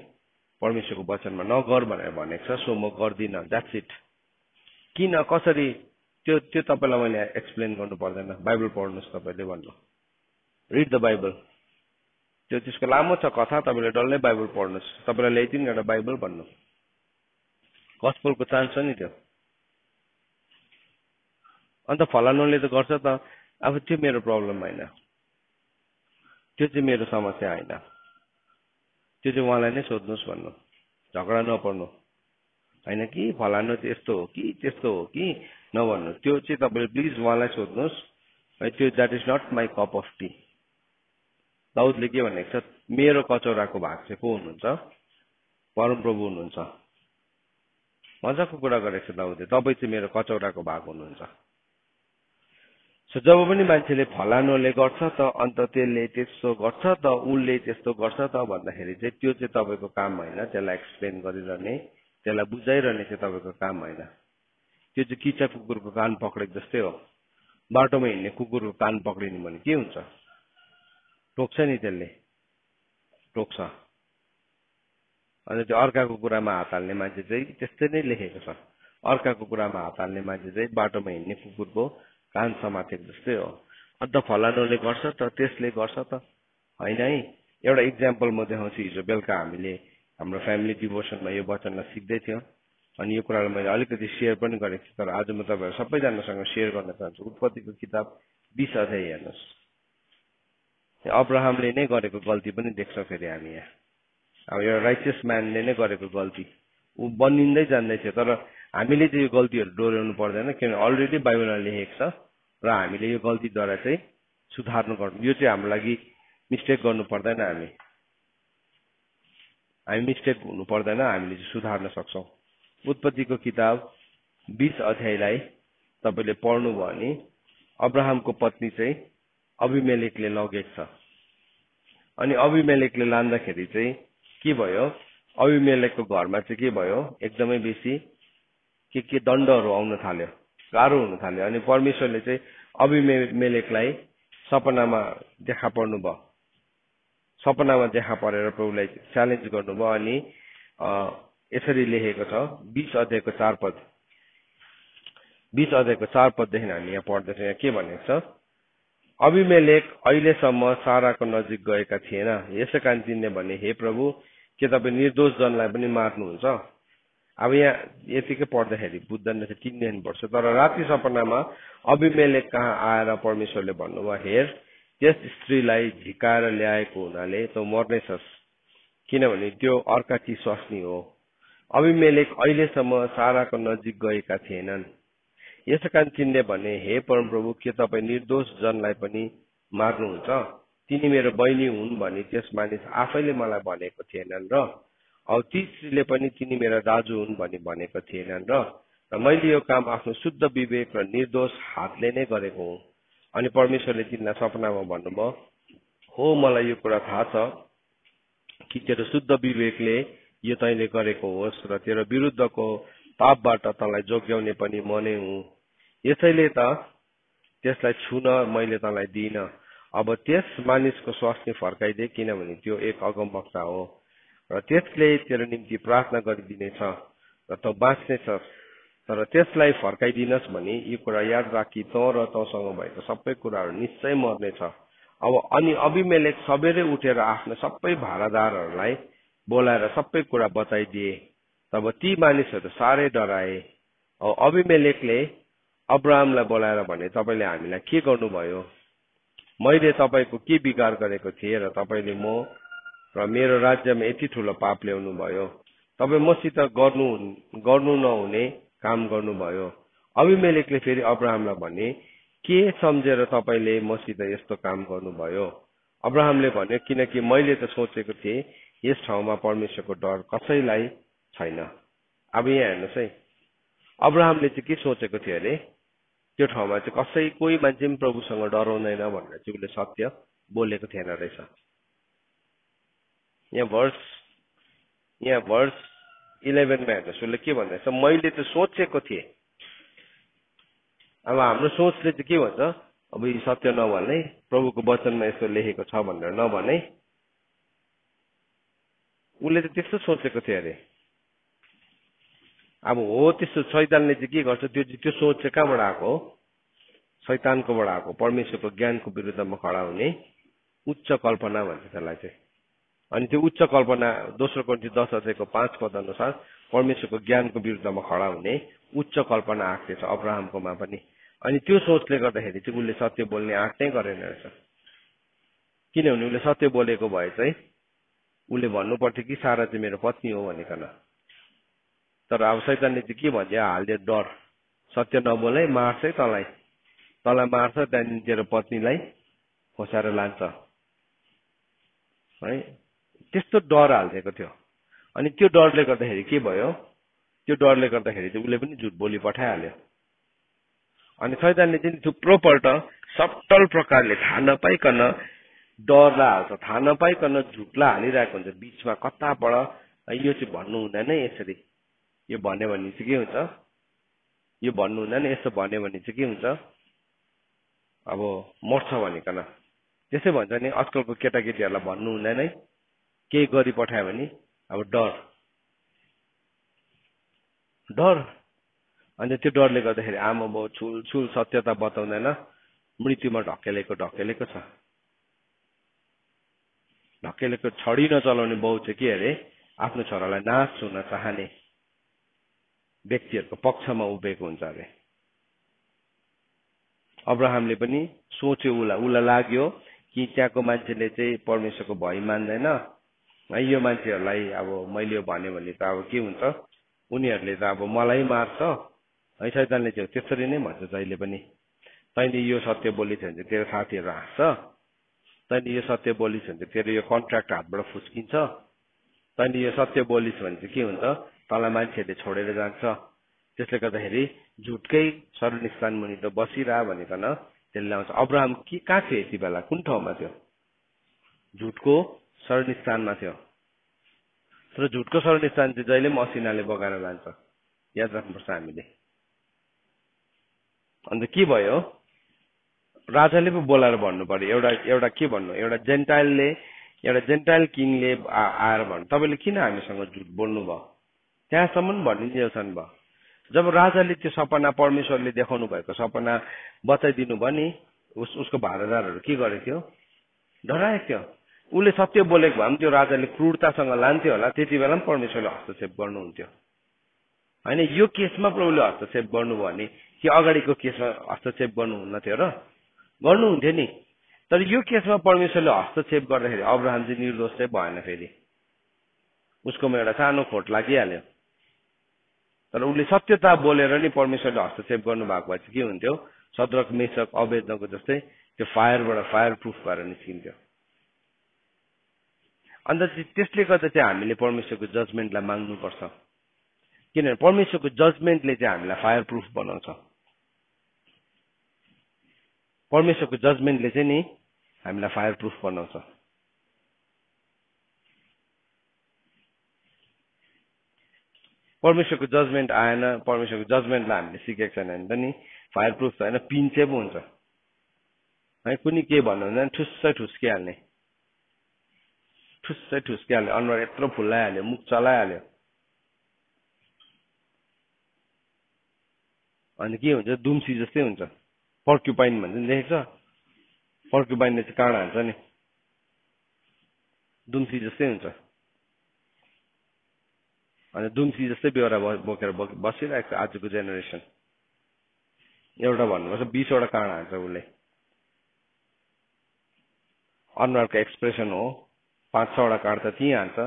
परमेश्वरको वचनमा नगर भनेर भनेको छ, सो म गर्दिनँ, द्याट्स इट। किन, कसरी, त्यो तपाईँलाई मैले एक्सप्लेन गर्नु पर्दैन। बाइबल पढ्नुहोस्, तपाईँले भन्नु, रिड द बाइबल। त्यो त्यसको लामो छ कथा, तपाईँले डल्लै बाइबल पढ्नुहोस्। तपाईँलाई ल्याइदिनु एउटा बाइबल भन्नु, गस्पलको चान्स छ नि त्यो। अन्त फलानुले त गर्छ त, अब त्यो मेरो प्रब्लम होइन, त्यो चाहिँ मेरो समस्या होइन, त्यो चाहिँ उहाँलाई नै सोध्नुहोस् भन्नु, झगडा नपर्नु होइन कि फलानु यस्तो हो कि त्यस्तो हो कि नभन्नु। त्यो चाहिँ तपाईँले प्लिज उहाँलाई सोध्नुहोस् है, त्यो that is not my cup of tea. दाउदले के भनेको छ, मेरो कचौराको भाग चाहिँ को हुनुहुन्छ, परमप्रभु हुनुहुन्छ। मजाको कुरा गरेको छ दाउदले, तपाईँ चाहिँ मेरो कचौराको भाग हुनुहुन्छ। सो जब पनि मान्छेले फलानुले गर्छ त, अन्त त्यसले त्यस्तो गर्छ त, उसले त्यस्तो गर्छ त भन्दाखेरि चाहिँ त्यो चाहिँ तपाईँको काम होइन, त्यसलाई एक्सप्लेन गरिरहने, त्यसलाई बुझाइरहने चाहिँ तपाईँको काम होइन। त्यो चाहिँ किचा कुकुरको कान पक्रेको जस्तै हो। बाटोमा हिँड्ने कुकुरको कान पक्रिनु भने के हुन्छ, टोक्छ नि, त्यसले टोक्छ। अनि त्यो अर्काको कुरामा हात हाल्ने मान्छे चाहिँ त्यस्तै नै लेखेको छ, अर्काको कुरामा हात हाल्ने मान्छे चाहिँ बाटोमा हिँड्ने कुकुरको कान समातेको जस्तै हो। अन्त फलानुले गर्छ त, त्यसले गर्छ त होइन है। एउटा इक्जाम्पल म देखाउँछु। हिजो बेलुका हामीले हाम्रो फ्यामिली डिभोसनमा यो वचनलाई सिक्दै थियो, अनि यो कुरालाई मैले अलिकति सेयर पनि गरेको थिएँ, तर आज म तपाईँहरू सबैजनासँग सेयर गर्न चाहन्छु। उत्पत्तिको किताब 20 अध्याय हेर्नुहोस्। अब्राहमले नै गरेको गल्ती पनि देख्छौँ फेरि हामी यहाँ। अब एउटा राइचियस म्यानले नै गरेको गल्ती, ऊ बनिँदै जान्दै थियो, तर हामीले चाहिँ यो गल्तीहरू दोहोऱ्याउनु पर्दैन, किनभने अलरेडी बाइबलमा लेखेको छ र हामीले यो गल्तीद्वारा चाहिँ सुधार्नु गर्नु। यो चाहिँ हाम्रो लागि मिस्टेक गर्नु पर्दैन, हामी मिस्टेक हुनु पर्दैन, हामीले चाहिँ सुधार्न सक्छौँ। उत्पत्तिको किताब 20 अध्यायलाई तपाईँले पढ्नुभयो भने अब्राहमको पत्नी चाहिँ अबिमेलेकले लगेको छ। अनि अबिमेलेकले लाँदाखेरि चाहिँ के भयो, अबिमेलेकको घरमा चाहिँ के भयो, एकदमै बेसी के दण्डहरू आउन थाल्यो, गाह्रो हुन थाल्यो। अनि परमेश्वरले चाहिँ अबिमेलेकलाई सपनामा देखा पर्नु भयो, सपनामा देखा परेर प्रभुलाई च्यालेन्ज गर्नुभयो। अनि यसरी लेखेको छ 20 अध्यायको 4 पद, 20 अध्यायको 4 पददेखि हामी यहाँ पढ्दैछौँ। यहाँ के भनेको छ, अबिमेलेक अहिलेसम्म साराको नजिक गएका थिएन, यसै कारण तिनले भने, हे प्रभु, के तपाईँ निर्दोष जनलाई पनि मार्नुहुन्छ? अब यहाँ यतिकै पढ्दाखेरि बुझ्दैन चाहिँ 3 दिन पर्छ। तर राति सपनामा अबिमेलेक कहाँ आएर परमेश्वरले भन्नुभयो, हेर, त्यस स्त्रीलाई झिकाएर ल्याएको हुनाले तँ मर्नेछस्, किनभने त्यो अर्काकी स्वास्नी हो। अबिमेलेक अहिलेसम्म साराको नजिक गएका थिएनन्, यसै कारण तिनले भने, हे परमप्रभु, के तपाईँ निर्दोष जनलाई पनि मार्नुहुन्छ? तिनी मेरो बहिनी हुन् भनी त्यस मानिस आफैले मलाई भनेको थिएनन् र अब ती स्त्रीले पनि तिनी मेरा दाजु हुन् भनी भनेको थिएनन् र मैले यो काम आफ्नो शुद्ध विवेक र निर्दोष हातले नै गरेको हुँ। अनि परमेश्वरले तिनलाई सपनामा भन्नुभयो, हो, मलाई यो कुरा थाहा छ कि तेरो शुद्ध विवेकले यो तैँले गरेको होस् र तेरो विरुद्धको पापबाट तँलाई जोग्याउने पनि म नै हुँ। यसैले त त्यसलाई छुन मैले तँलाई दिइनँ। अब त्यस मानिसको स्वास्नी फर्काइदे, किनभने त्यो एक अगमवक्ता हो र त्यसले तेरो निम्ति प्रार्थना गरिदिनेछ र तँ बाँच्नेछस्। तर त्यसलाई फर्काइदिनस् भने यो कुरा याद राख कि तँ र तँसँग भएको सबै कुराहरू निश्चय मर्नेछ। अब अनि अबिमेलेक सबेरै उठेर आफ्नो सबै भाडादारहरूलाई बोलाएर सबै कुरा बताइदिए। तब ती मानिसहरू साह्रै डराए। अब अबिमेलेकले अब्राहमलाई बोलाएर भने, तपाईँले हामीलाई के गर्नुभयो? मैले तपाईँको के बिगार गरेको थिएँ र तपाईँले म र मेरो राज्यमा यति ठुलो पाप ल्याउनु भयो? तपाईँ मसित गर्नु नहुने काम गर्नुभयो। अबिमेलेकले फेरि अब्राहमलाई भने, के सम्झेर तपाईँले मसित यस्तो काम गर्नुभयो? अब्राहमले भन्यो, किनकि मैले त सोचेको थिएँ यस ठाउँमा परमेश्वरको डर कसैलाई छैन। अब यहाँ हेर्नुहोस् है, अब्राहमले चाहिँ के सोचेको थियो अरे, त्यो ठाउँमा चाहिँ कोही मान्छे पनि प्रभुसँग डराउँदैन भनेर चाहिँ उसले सत्य बोलेको थिएन रहेछ। यहाँ भर्स 11 मा हेर्नुहोस्, उसले के भन्दैछ, मैले त सोचेको थिएँ। अब हाम्रो सोचले चाहिँ के भन्छ, अब यो सत्य नभने, प्रभुको वचनमा यस्तो लेखेको छ भनेर नभने। उसले त त्यस्तो सोचेको थियो अरे। अब हो, त्यस्तो शैतानले चाहिँ के गर्छ, त्यो सोच चाहिँ कहाँबाट आएको हो? शैतानकोबाट आएको। परमेश्वरको ज्ञानको विरुद्धमा खडा हुने उच्च कल्पना भन्छ त्यसलाई चाहिँ। अनि त्यो उच्च कल्पना दोस्रो कोरिन्थी 10 5 पद अनुसार परमेश्वरको ज्ञानको विरुद्धमा खडा हुने उच्च कल्पना आँट छ अब्राहमकोमा पनि। अनि त्यो सोचले गर्दाखेरि चाहिँ उसले सत्य बोल्ने आँट नै गरेन रहेछ। किनभने उसले सत्य बोलेको भए चाहिँ उसले भन्नु पर्थ्यो कि सारा चाहिँ मेरो पत्नी हो भनिकन। तर अब शैतानले चाहिँ के भन्छ हाल्दियो डर, सत्य नबोलै मार्छ है तँलाई मार्छ, त्यहाँदेखि तेरो पत्नीलाई खोसाएर लान्छ है, त्यस्तो डर हालिदिएको थियो। अनि त्यो डरले गर्दाखेरि के भयो, त्यो डरले गर्दाखेरि चाहिँ उसले पनि झुट बोली पठाइहाल्यो। अनि शैतानले चाहिँ थुप्रोपल्ट सटल प्रकारले थाहा नपाइकन डरलाई हाल्छ, थाहा नपाइकन झुटलाई हालिरहेको हुन्छ बिचमा कताबाट। यो चाहिँ भन्नु हुँदैन यसरी, यो भन्यो भने चाहिँ के हुन्छ, यो भन्नु हुँदैन, यस्तो भन्यो भने चाहिँ के हुन्छ, अब मर्छ भनिकन। त्यसै भन्छ नि आजकलको केटाकेटीहरूलाई भन्नु हुँदैन है, केही गरी पठायो भने अब डर। अनि त्यो डरले गर्दाखेरि आमा बाउ छुल सत्यता बताउँदैन, मृत्युमा ढकेलेको छ। ढकेलेको छडी नचलाउने बाउ चाहिँ के अरे, आफ्नो छोरालाई नाश हुन चाहने व्यक्तिहरूको पक्षमा उभिएको हुन्छ अरे। अब्राहमले पनि सोच्यो, उसलाई लाग्यो कि त्यहाँको मान्छेले चाहिँ परमेश्वरको भय मान्दैन, यो मान्छेहरूलाई अब मैले यो भन्यो भने त अब के हुन्छ, उनीहरूले त अब मलाई मार्छ है। शैतानले चाहिँ त्यसरी नै भन्छ जहिले पनि, तैँले यो सत्य बोलिस् भने चाहिँ तेरो साथीहरू हाँस्छ, तैँले यो सत्य बोलिस् भने चाहिँ तेरो यो कन्ट्र्याक्ट हातबाट फुस्किन्छ, तैँले यो सत्य बोलिस् भने चाहिँ के हुन्छ, तँलाई मान्छेहरूले छोडेर जान्छ। त्यसले गर्दाखेरि झुटकै शरणस्थान मुनि त बसिरह भनिकन त्यसले ल्याउँछ। अब्राहम कहाँ थियो यति बेला, कुन ठाउँमा थियो, झुटको शरणस्थानमा थियो। तर झुटको शरणस्थान चाहिँ जहिले पनि असिनाले बगाएर लान्छ, याद राख्नुपर्छ हामीले। अन्त के भयो, राजाले पो बोलाएर भन्नु पर्यो, एउटा के भन्नु, एउटा जेन्टाइल किङले आएर भन्नु तपाईँले किन हामीसँग झुट बोल्नु भयो, त्यहाँसम्म भनिदिएछन् भयो। जब राजाले त्यो सपना, परमेश्वरले देखाउनु भएको सपना बताइदिनु भयो नि, उसको भाडादारहरू के गरेको थियो, डराएको थियो। उसले सत्य बोलेको भए पनि त्यो राजाले क्रूरतासँग लान्थ्यो होला, त्यति बेला पनि परमेश्वरले हस्तक्षेप गर्नुहुन्थ्यो होइन। यो केसमा प्रभुले हस्तक्षेप गर्नुभयो भने कि अगाडिको केसमा हस्तक्षेप गर्नुहुन्न थियो र, गर्नुहुन्थ्यो नि। तर यो केसमा परमेश्वरले हस्तक्षेप गर्दाखेरि अब्राहम चाहिँ निर्दोष चाहिँ भएन, फेरि उसकोमा एउटा सानो खोट लागिहाल्यो। तर उसले सत्यता बोलेर नि परमेश्वरले हस्तक्षेप गर्नुभएको भए चाहिँ के हुन्थ्यो, सद्रक मेशक अबेदनको जस्तै त्यो फायर प्रुफ भएर निस्किन्थ्यो। अन्त त्यसले गर्दा चाहिँ हामीले परमेश्वरको जजमेन्टलाई माग्नुपर्छ, किनभने परमेश्वरको जजमेन्टले चाहिँ हामीलाई फायर प्रुफ बनाउँछ। परमेश्वरको जजमेन्टले चाहिँ नि हामीलाई फायर प्रुफ बनाउँछ। परमेश्वरको जजमेन्ट आएन, परमेश्वरको जजमेन्टलाई हामीले सिकेको छैन भने त नि फायर प्रुफ त होइन, पिन्चे पो हुन्छ है। कुनै के भन्नु हुँदैन, ठुस्सै ठुस्किहाल्ने, अनुहार यत्रो फुल्लाइहाल्यो, मुख चलाइहाल्यो। अनि के हुन्छ, दुम्सी जस्तै हुन्छ। पर्क्युपाइन भन्छ नि, देखेको छ, पर्क्युपाइनले चाहिँ काँडा हान्छ नि, दुम्सी जस्तै हुन्छ। अनि दुम्सी जस्तै बेहोरा बोकेर बसिरहेको छ आजको जेनेरेसन। एउटा भन्नुपर्छ 20 वटा काँडा हान्छ उसले। अनुहारको एक्सप्रेसन हो, 5-6 वटा काँडा त त्यहीँ हान्छ,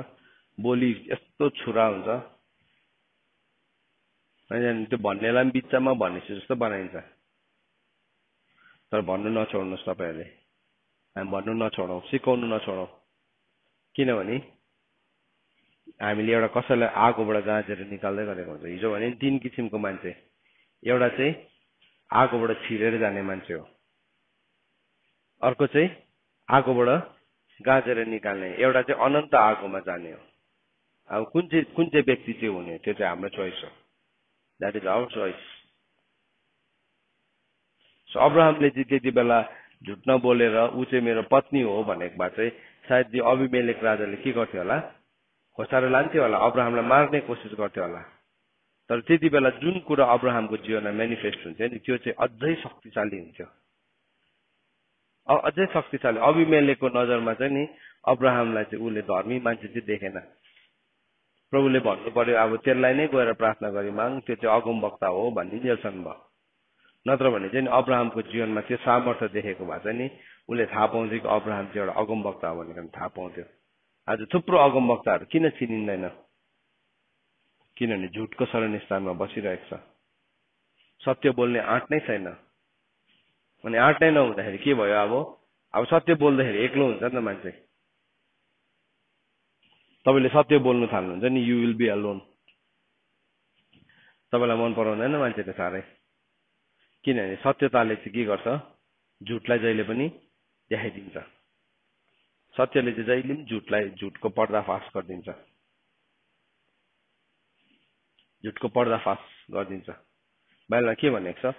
बोली यस्तो छुरा हुन्छ अनि त्यो भन्नेलाई पनि बिचमा भनेपछि जस्तो बनाइन्छ। तर भन्नु नछोड्नुहोस् तपाईँहरूले, हामी भन्नु नछोडौँ, सिकाउनु नछोडौँ। किनभने हामीले एउटा कसैलाई आगोबाट गाँचेर निकाल्दै गरेको हुन्छ। हिजो भने 3 किसिमको मान्छे, एउटा चाहिँ आगोबाट छिरेर जाने मान्छे हो, अर्को चाहिँ आगोबाट गाँचेर निकाल्ने, एउटा चाहिँ अनन्त आगोमा जाने हो। अब कुन चाहिँ व्यक्ति चाहिँ हुने, त्यो चाहिँ हाम्रो चोइस हो, that is our choice. So अब्राहमले चाहिँ त्यति बेला झुट नबोलेर ऊ चाहिँ मेरो पत्नी हो भनेको भए चाहिँ सायद यो अबिमेलेक राजाले के गर्थ्यो होला, खोसाएर लान्थ्यो होला, अब्राहमलाई मार्ने कोसिस गर्थ्यो होला। तर त्यति बेला जुन कुरा अब्राहमको जीवनमा मेनिफेस्ट हुन्छ नि, त्यो चाहिँ अझै शक्तिशाली हुन्थ्यो, अझै शक्तिशाली। अबिमेलेकको नजरमा चाहिँ नि अब्राहमलाई चाहिँ उसले धर्मी मान्छे चाहिँ देखेन। प्रभुले भन्नु पर्यो अब त्यसलाई नै गएर प्रार्थना गरी माग, त्यो चाहिँ अगमवक्ता हो भनिन्जेलसम्म भयो। नत्र भने चाहिँ अब्राहमको जीवनमा त्यो सामर्थ्य देखेको भए चाहिँ नि उसले थाहा पाउँथ्यो कि अब्राहम चाहिँ एउटा अगमवक्ता हो भनेर थाहा पाउँथ्यो। आज थुप्रो अगमवक्ताहरू किन चिनिँदैन? किनभने झुटको शरणस्थानमा बसिरहेको छ, सत्य बोल्ने आँट नै छैन। अनि आँट नै नहुँदाखेरि के भयो? अब सत्य बोल्दाखेरि एक्लो हुन्छ नि त मान्छे। तपाईँले सत्य बोल्नु थाल्नुहुन्छ नि, यु विल बी अलोन। तपाईँलाई मन पराउँदैन मान्छेले साह्रै, किनभने सत्यताले चाहिँ के गर्छ? झुटलाई जहिले पनि देखाइदिन्छ। सत्यले चाहिँ जहिले पनि झुटको पर्दाफास गरिदिन्छ, झुटको पर्दाफास गरिदिन्छ। बाइबलमा के भनेको छ?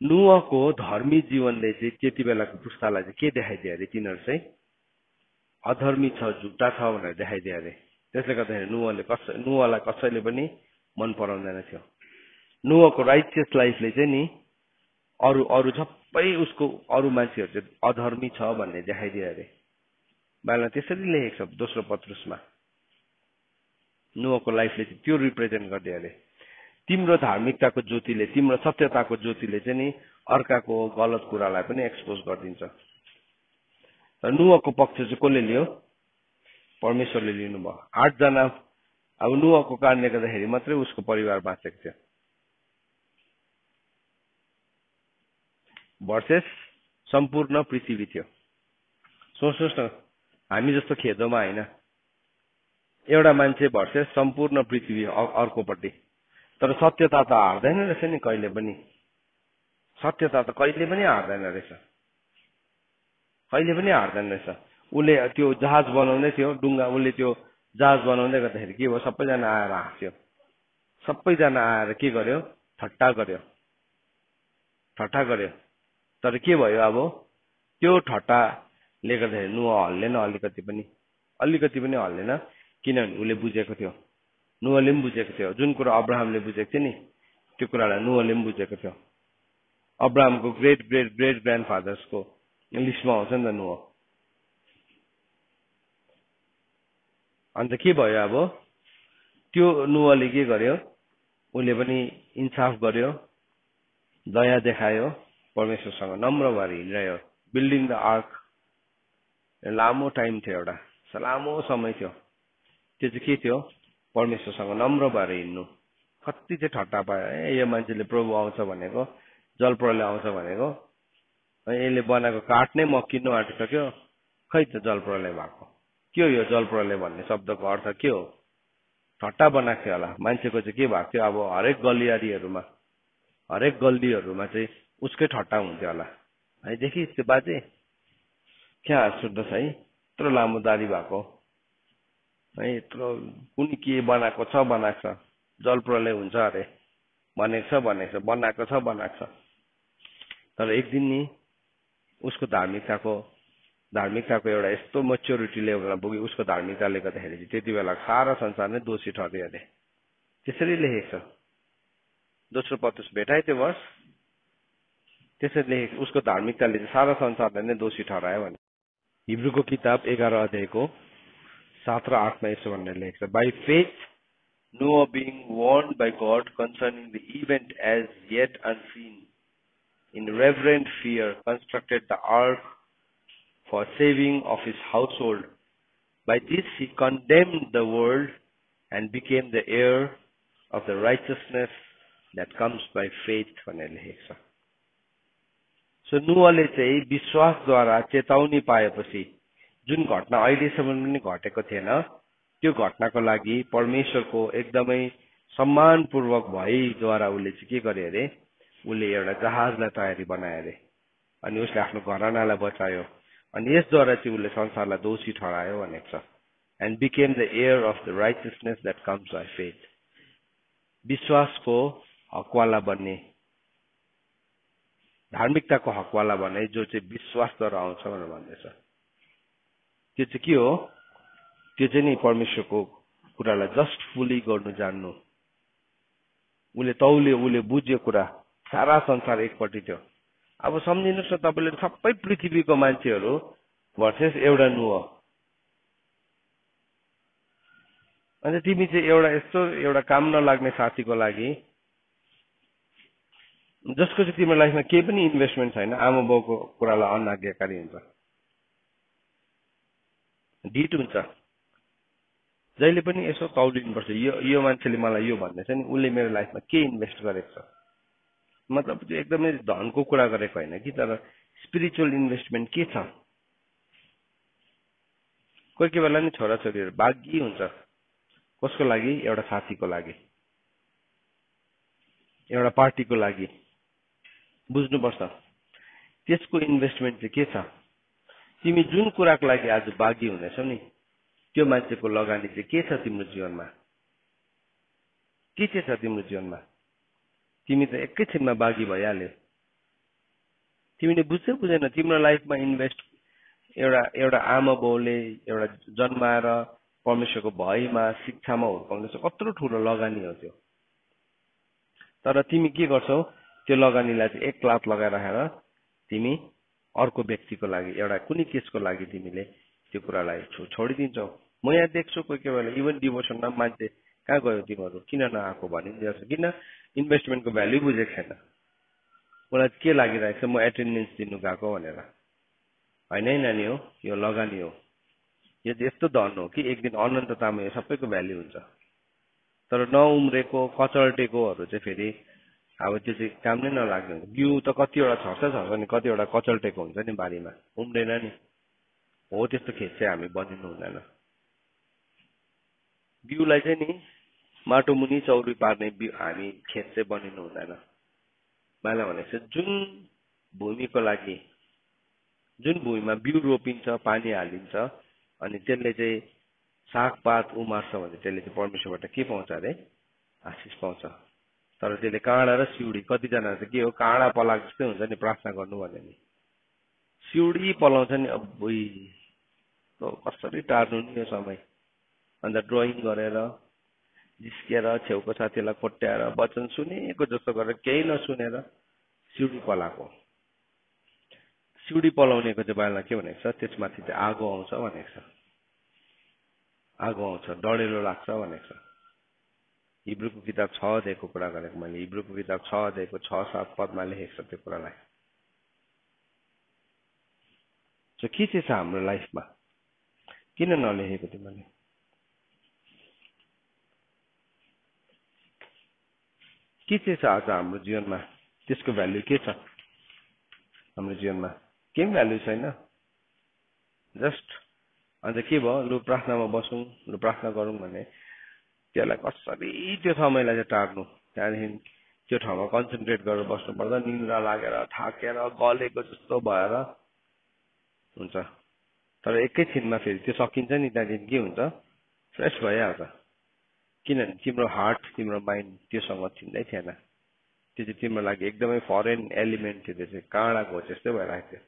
नोहको धर्मी जीवनले चाहिँ त्यति बेलाको पुस्तालाई चाहिँ के देखाइदियो अरे? तिनीहरू चाहिँ अधर्मी छ, झुटा छ भनेर देखाइदियो अरे। त्यसले गर्दाखेरि नोहलाई कसैले पनि मन पराउँदैन थियो। नोहको राइचियस लाइफले चाहिँ नि अरू सबै उसको अरू मान्छेहरू चाहिँ अधर्मी छ भन्ने देखाइदियो अरे। बाइबलमा त्यसरी लेखेको छ दोस्रो पत्रुसमा। नोहको लाइफले चाहिँ त्यो रिप्रेजेन्ट गरिदियो अरे। तिम्रो धार्मिकताको ज्योतिले, तिम्रो सत्यताको ज्योतिले चाहिँ नि अर्काको गलत कुरालाई पनि एक्सपोज गरिदिन्छ। तर नोहको पक्ष चाहिँ कसले लियो? परमेश्वरले लिनुभयो। 8 जना अब नोहको कारणले गर्दाखेरि मात्रै उसको परिवार बाँचेको थियो। भर्सेस सम्पूर्ण पृथ्वी थियो। सोच्नुहोस् न, हामी जस्तो खेदोमा होइन, एउटा मान्छे भर्सेस सम्पूर्ण पृथ्वी अर्कोपट्टि। तर सत्यता त हार्दैन रहेछ नि कहिले पनि। सत्यता त कहिले पनि हार्दैन रहेछ, कहिले पनि हार्दैन रहेछ। उसले त्यो जहाज बनाउँदै थियो, उसले त्यो जहाज बनाउँदै गर्दाखेरि के भयो? सबैजना आएर हाँस्यो। सबैजना आएर के गर्यो? ठट्टा गर्यो। तर के भयो? अब त्यो ठट्टाले गर्दाखेरि नोह हल्लेन, अलिकति पनि हल्लेन। किनभने उसले बुझेको थियो, नोहले पनि बुझेको थियो। जुन कुरा अब्राहमले बुझेको थियो नि, त्यो कुरालाई नोहले पनि बुझेको थियो। अब्राहमको ग्रेट ग्रेट ग्रेट ग्रान्डफादर्सको लिस्टमा आउँछ नि त नोह। अन्त के भयो? अब त्यो नोहले के गर्यो? उसले पनि इन्साफ गर्यो, दया देखायो, परमेश्वरसँग नम्र भएर हिँडिरह्यो। बिल्डिङ द आर्क लामो टाइम थियो, एउटा लामो समय थियो। त्यो चाहिँ के थियो? परमेश्वरसँग नम्र भएर हिँड्नु। कति चाहिँ ठट्टा पायो, यो मान्छेले प्रभु आउँछ भनेको, जल प्रलय आउँछ भनेको, यसले बनाएको काठ नै मकिनु आँटिसक्यो, खै त जल प्रलय भएको के हो? यो जल प्रलय भन्ने शब्दको अर्थ के हो? ठट्टा बनाएको थियो होला। मान्छेको चाहिँ के भएको थियो? अब हरेक गल्लीहरूमा चाहिँ उसकै ठट्टा हुन्थ्यो होला। है देखि त्यो बाजे क्या हाँस्दछ है, यत्रो लामो दारी भएको है, यत्रो कुनी के बनाएको छ, जल प्रलय हुन्छ अरे भनेको छ, बनाएको छ। तर एक दिन नि उसको धार्मिकताको एउटा यस्तो मेच्योरिटी लेभलमा पुग्यो, उसको धार्मिकताले गर्दाखेरि चाहिँ त्यति बेला सारा संसार नै दोषी ठर्यो अरे। त्यसरी लेखेको छ दोस्रो पत्रुस भेटाए त्यो वर्ष। त्यसरी लेखेको, उसको धार्मिकताले चाहिँ सारा संसारलाई नै दोषी ठहरायो भने। हिब्रूको किताब 11 अध्यायको 7 र 8 मा यसो भनेर लेखेको छ, by faith Noah being warned by God concerning the event as yet unseen, in reverent fear constructed the ark for saving of his household. By this he condemned the world and became the heir of the righteousness that comes by faith. भनेर लेखेको छ। So नोहले चाहिँ विश्वासद्वारा चेतावनी पाएपछि जुन घटना अहिलेसम्म पनि घटेको थिएन, त्यो घटनाको लागि परमेश्वरको एकदमै सम्मानपूर्वक भएद्वारा उसले चाहिँ के गरे अरे? उसले एउटा जहाजलाई तयारी बनाए अरे, अनि उसले आफ्नो घरानालाई बचायो, अनि यसद्वारा चाहिँ उसले संसारलाई दोषी ठहरायो भनेको छ। And became the heir of the righteousness that comes by faith. विश्वासको हकवाला बन्ने, धार्मिकताको हकवाला बन्ने, जो चाहिँ विश्वासद्वारा आउँछ भनेर भन्दैछ। त्यो चाहिँ के हो? त्यो चाहिँ नि परमेश्वरको कुरालाई जस्ट फुली गर्नु जान्नु। उसले बुझ्यो कुरा, सारा संसार एकपट्टि थियो। अब सम्झिनुहोस् न, तपाईँले सबै पृथ्वीको मान्छेहरू भर्सेस एउटा नोह, अन्त तिमी चाहिँ एउटा काम नलाग्ने साथीको लागि जसको चाहिँ तिम्रो लाइफमा केही पनि इन्भेस्टमेन्ट छैन, आमा बाउको कुरालाई अनाज्ञाकारी हुन्छ, डिट हुन्छ। जहिले पनि यसो तौलिनुपर्छ, यो मान्छेले मलाई यो भन्दैछ नि, उसले मेरो लाइफमा के इन्भेस्ट गरेको छ। मतलब त्यो एकदमै धनको कुरा गरेको होइन कि, तर स्पिरिचुअल इन्भेस्टमेन्ट के छ। कोही कोही बेला नि छोराछोरीहरू भाग्य हुन्छ। कसको लागि? एउटा साथीको लागि, एउटा पार्टीको लागि। बुझ्नुपर्छ त्यसको इन्भेस्टमेन्ट चाहिँ के छ। तिमी जुन कुराको लागि आज बागी हुनेछौ नि, त्यो मान्छेको लगानी चाहिँ के छ तिम्रो जीवनमा, के चाहिँ छ तिम्रो जीवनमा। तिमी त एकैछिनमा बागी भइहाल्यो। तिमीले बुझ्दै बुझेन तिम्रो लाइफमा इन्भेस्ट एउटा आमा बाउले एउटा जन्माएर परमेश्वरको भयमा शिक्षामा हुर्काउँदैछ, कत्रो ठुलो लगानी हो त्यो। तर तिमी के गर्छौ, त्यो लगानीलाई चाहिँ एक लात लगाइराखेर तिमी अर्को व्यक्तिको लागि, एउटा कुनै केसको लागि तिमीले त्यो कुरालाई छोडिदिन्छौ। म यहाँ देख्छु कोही कोही बेला इभन डिभोसनमा मान्छे कहाँ गयो तिमीहरू, किन नआएको भनिदिन्छ। किन? इन्भेस्टमेन्टको भ्याल्यु बुझेको छैन। मलाई के लागिरहेको छ, म एटेन्डेन्स दिनु गएको भनेर। होइन है नानी हो, यो लगानी हो। यो यस्तो धन हो कि एक दिन अनन्ततामा यो सबैको भ्याल्यु हुन्छ। तर नउम्रेको कचल्टेकोहरू चाहिँ फेरि अब त्यो चाहिँ काम नै नलाग्ने हुन्छ। बिउ त कतिवटा छर्छ नि, कतिवटा कचल्टेको हुन्छ नि बारीमा, उम्रेन नि। हो त्यस्तो खेत चाहिँ हामी बनिनु हुँदैन। बिउलाई चाहिँ नि माटो मुनि चौरी पार्ने हामी खेत चाहिँ बनिनु हुँदैन। मलाई भनेको छ जुन भूमिको लागि, जुन भूमिमा बिउ रोपिन्छ, पानी हालिन्छ, अनि त्यसले चाहिँ सागपात उमार्छ भने त्यसले चाहिँ परमेश्वरबाट के पाउँछ अरे? आशिष पाउँछ। तर त्यसले काँडा र सिउडी, कतिजना चाहिँ के हो, काँडा पलाएको जस्तै हुन्छ नि प्रार्थना गर्नु भने नि, सिउडी पलाउँछ नि। अब कसरी टार्नु नि यो समय। अन्त ड्रइङ गरेर जिस्किएर छेउको साथीलाई कोट्याएर वचन सुनेको जस्तो गरेर केही नसुनेर सिउडी पलाएको। सिउडी पलाउनेको चाहिँ बाइबलमा के भनेको छ, त्यसमाथि चाहिँ आगो आउँछ भनेको छ। आगो आउँछ, डढेलो लाग्छ भनेको छ। हिब्रूको किताब 6 अध्यायको कुरा गरेको मैले। हिब्रूको किताब 6 अध्यायको 6-7 पदमा लेखेको छ त्यो कुरालाई। के चाहिँ छ हाम्रो लाइफमा, किन नलेखेको तिमीले? के चाहिँ छ आज हाम्रो जीवनमा, त्यसको भ्याल्यु के छ हाम्रो जीवनमा? केही भ्याल्यु छैन। जस्ट अन्त के भयो, लु प्रार्थनामा बसौँ, लु प्रार्थना गरौँ भने त्यसलाई कसरी त्यो समयलाई चाहिँ टार्नु। त्यहाँदेखि त्यो ठाउँमा कन्सन्ट्रेट गरेर बस्नु पर्दा निन्द्रा लागेर थाकेर गलेको जस्तो भएर हुन्छ। तर एकैछिनमा फेरि त्यो सकिन्छ नि, त्यहाँदेखि के हुन्छ, फ्रेस भइहाल्छ। किनभने तिम्रो हार्ट, तिम्रो माइन्ड त्योसँग चिन्दै थिएन। त्यो चाहिँ तिम्रो लागि एकदमै फरेन एलिमेन्ट थियो। त्यो चाहिँ काँडाको जस्तै भइरहेको थियो,